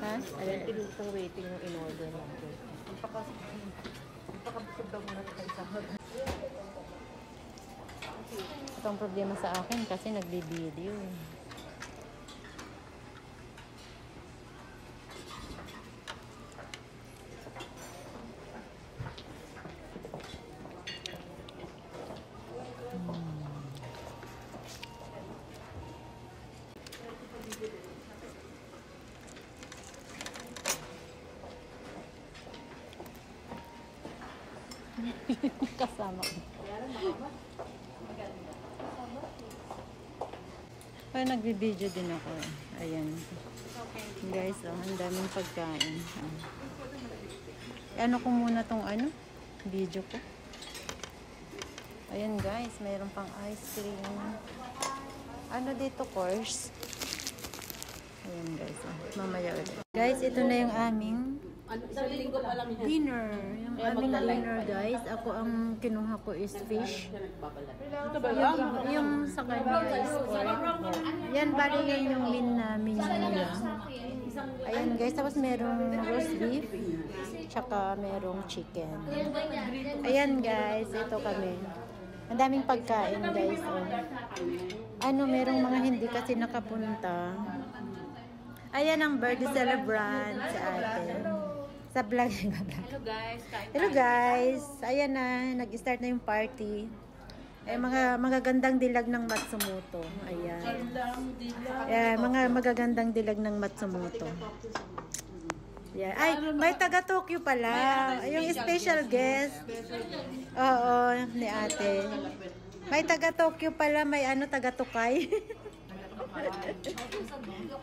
Ha? 20 minutes ang waiting yung in-order natin. Magpakabusog daw muna tayo sa hag. Ito ang problema sa akin kasi nagbibideo. Kasama ko. Ay, nagbibideo din ako. Ayan. Guys, ang daming pagkain. Ano ko muna tong video ko. Ayan guys, mayroon pang ice cream. Dito course. Ayan guys, mamaya ulit. Guys, ito na yung aming dinner. Yung aming dinner guys. Ako ang kinuha ko is fish. Yung sa kanya is pork. Yan, bali yan yung menu nila. Ayan guys, tapos merong roast beef. Tsaka merong chicken. Ayan guys, ito kami. Ang daming pagkain, guys. Oh. Ano, merong mga hindi kasi nakapunta. Ayan ang birthday celebrant si ate. Sa vlog. Hello guys. Hello guys. Ayan na, nag-start na yung party. Ay, mga magagandang dilag ng Matsumoto. Ayan. Ayan, mga magagandang dilag ng Matsumoto. Yeah. Ay, may taga Tokyo pala. Yung special guest. Oo, ni ate. May taga Tokyo pala, may ano, taga Tokay.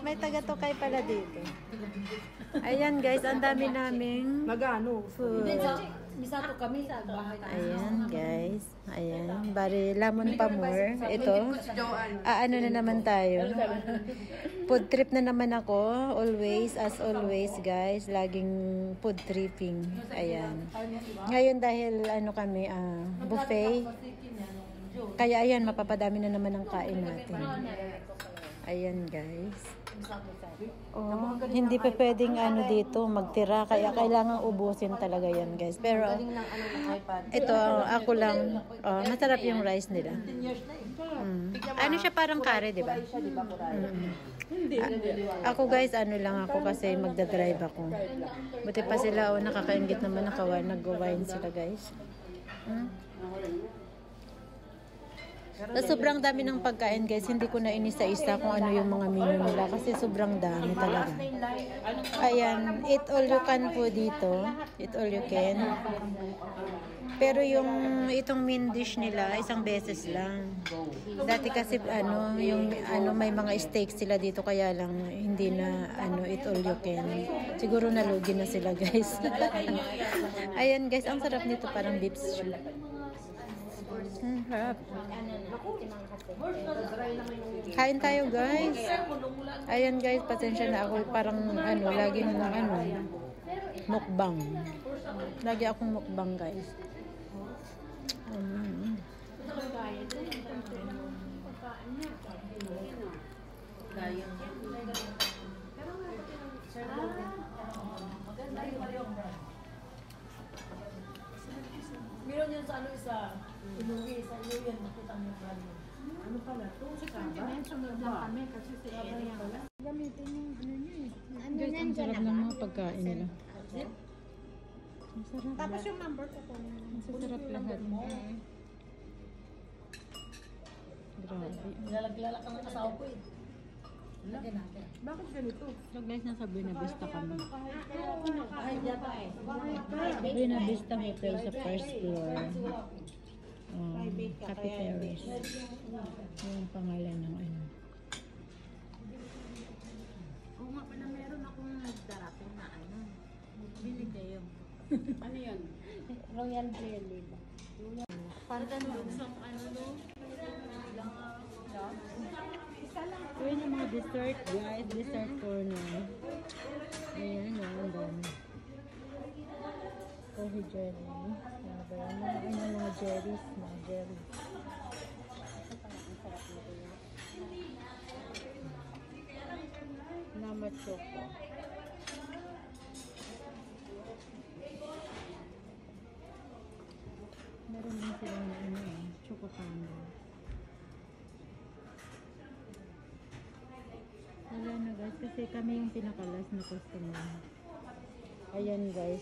May taga Tokay pala dito. Ayan guys, ang dami naming food. Misato kami sa bahay. Ayan guys. Ayan. Bari lamon pa more. Ito. Ano na naman tayo. Food trip na naman ako. Always, as always guys. Laging food tripping. Ayan. Ngayon dahil ano kami, buffet. Kaya ayan, mapapadami na naman ang kain natin. Ayan guys. Oh, hindi pa pwedeng ano dito magtira, kaya kailangan ubusin talaga yan guys. Pero ito ako lang, masarap yung rice nila. Ano siya, parang kare, di ba? Ako guys, ano lang ako kasi magdadrive ako. Buti pa sila, nakakaingit naman nag-wine sila guys. Sobrang dami ng pagkain guys, hindi ko na inisa-isa kung ano yung mga menu nila kasi sobrang dami talaga. Ayan, eat all you can po dito. Eat all you can. Pero yung itong main dish nila, isang beses lang. Dati kasi may mga steaks sila dito, kaya lang hindi na eat all you can. Siguro nalugi na sila guys. Ayan guys, ang sarap nito, parang beef stew. Harap. Kain tayo guys. Ayan guys, pasensya na ako, parang laging mukbang. Lagi akong mukbang guys. Meron yun sa isa. Inuwi sa iyo yan, nakita mo ba yun? Ano pala? Ito si Kaba? Kami kasi si Eri pala. Gamitin yung niya eh. Ang sarap ng mga pagkain nila. Masarap. Tapos yung number ko po. Masarap lahat. Grabe. Lalaglalak ang asawa ko eh. Bakit ganito? So guys, nasa Buena Vista kami. Ay, yata eh. Buena Vista Hotel sa first floor. Cafe Terrace. Yung pangalan ng Oo nga pala, meron akong nagdarating na Bili kayo. Ano yun? Royal Jelly ba? Parang luksong Ayan yung mga dessert guys, dessert corner. Ayan, ang dami. Coffee jelly. Mga jellies, mga jelly. Nama choco. Meron din silang choco panda. Wala na guys, kasi kami yung pinakalas na customer. Ayan guys,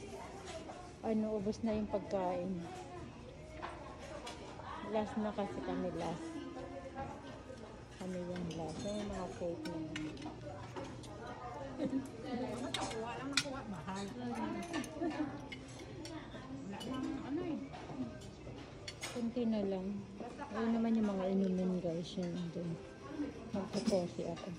ubos na yung pagkain. Last na kasi kami, last. Kami yung last. Yung mga cake na yun. Nakuha lang nakuha. Mahal. Wala lang Kunti na lang. Ayun naman yung mga inumin guys. Yun doon. Magpo-coffee ako.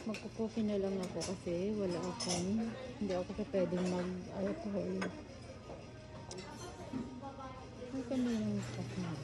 Magpo-coffee na lang ako kasi wala akong, hindi ako pa pwedeng mag-alcohol. Ay, kami yung coffee na.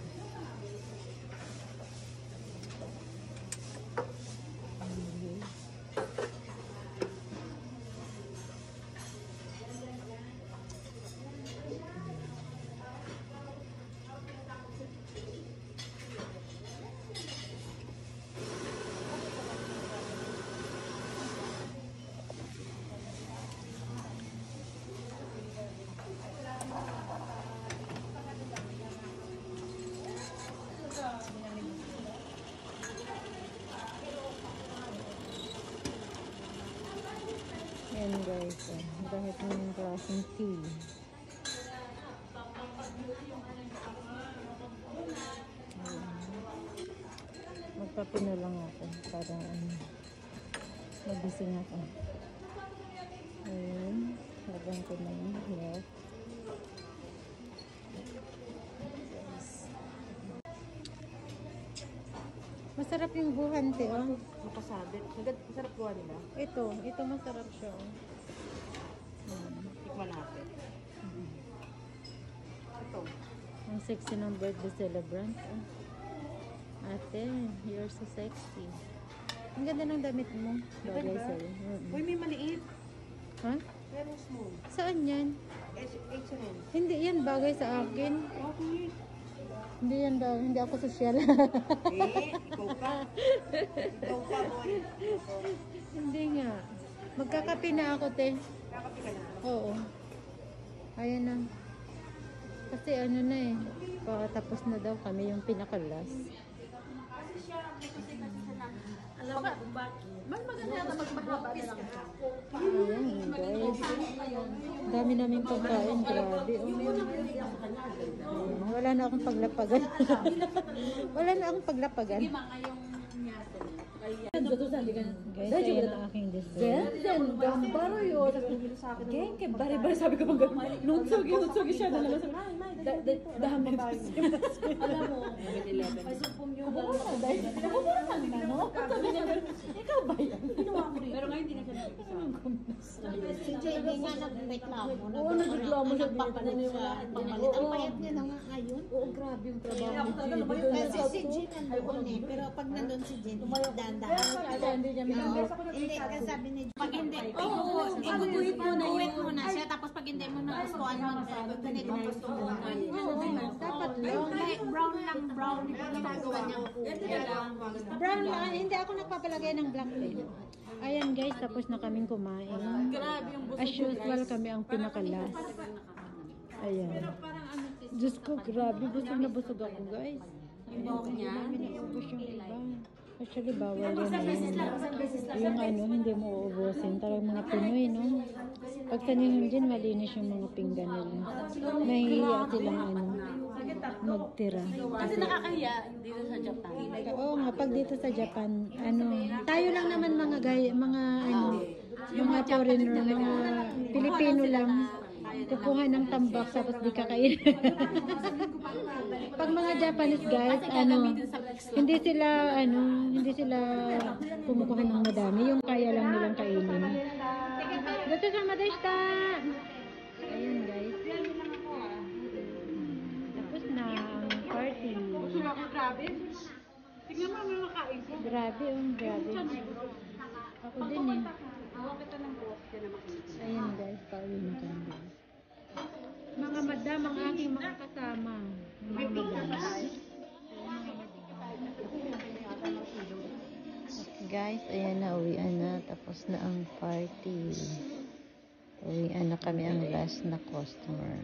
Ayan guys, dahil ng klaseng tea. Magpapi na lang ako para magising ako. Ayan, lagyan ko na yung milk. Masarap yung buhante, oh. Makasabit. Masarap gawa nila. Ito masarap siya, oh. Tikman natin. Ito. Ang sexy ng birthday celebrant, oh. Ate, you're so sexy. Ang ganda ng damit mo. Bagay sa'yo. Uy, may maliit. Ha? Pero small. Saan yan? H&M. Hindi yan bagay sa akin. Okay. Hindi yan daw. Hindi ako sosyal. Ikaw ka. Ikaw ka, boy. Hindi nga. Magkakape na ako, te. Kakapi ka na. Oo. Ayan na. Kasi ano na eh. Tapos na daw kami yung pinakalas. Alam mo kung bakit? Mas maganda na magmahaba na lang. Ayan guys. Dami namin pagkain. Grabe. Wala na akong paglapagan. Wala na akong paglapagan. Guys, ayan ang aking dessert. Gambaro yun. Sabi ko sa akin. Geng, kay bari-bari sabi ko bang gano'n. Nutsogi siya na naman. Dami. Alam mo, may supong yung gano'n. Dahil nabuburan na, no? Ikaw ba yan? Pero ngayon hindi na siya nakikisama. Si JB nga nag-reklamo. Oo, nag-reklamo siya. Nagpapalit siya. Pamalit. Ang payat niya na nga ngayon. Oo, grabe yung trabaho ni JB. Kasi si Jin nandoon eh. Pero pag nandun si Jin, dandahan. Kasi hindi niya minamit. Hindi, kasi sabi ni Jin. Pag hindi, iguguhit mo na siya. Tapos pag hindi mo nagustuhan mo, ganito mo gusto mo. Dapat lang. Brown lang, brown. Ginagawa niya. Brown lang. Hindi ako nagpapalagay ng black pen. Ayan guys, tapos na kaming kumain. As usual, kami ang pinakalas. Ayan. Diyos ko, grabe. Busog na busog ako guys. Yung buhok niya. Naubos yung iba. Actually, bawal yan. Yung ano, hindi mo uubusin. Talagang mga Pinoy, no? Pag tanihon din, malinis yung mga pinggan nila. Nahihiya silang ano, magtira. Kasi nakakahiya dito sa Japan. Oo nga, pag dito sa Japan, ano, tayo lang naman mga mga foreigner, mga Pilipino lang, kukuha ng tambak tapos di kakain. Pag mga Japanese guys, hindi sila kumukuha ng madami, yung kaya lang nilang kainin. Dito sa Madesta. Ayun guys. Tapos na ang party. Grabe. Tingnan mo mga makain ko. Grabe, grabe. Ako din eh. Ayun guys, pauwi na kami. Mga madam, ang aking mga kasama. Mga madam. Guys, ayan na, uwian na. Tapos na ang party. Uwian na kami ang last na customer.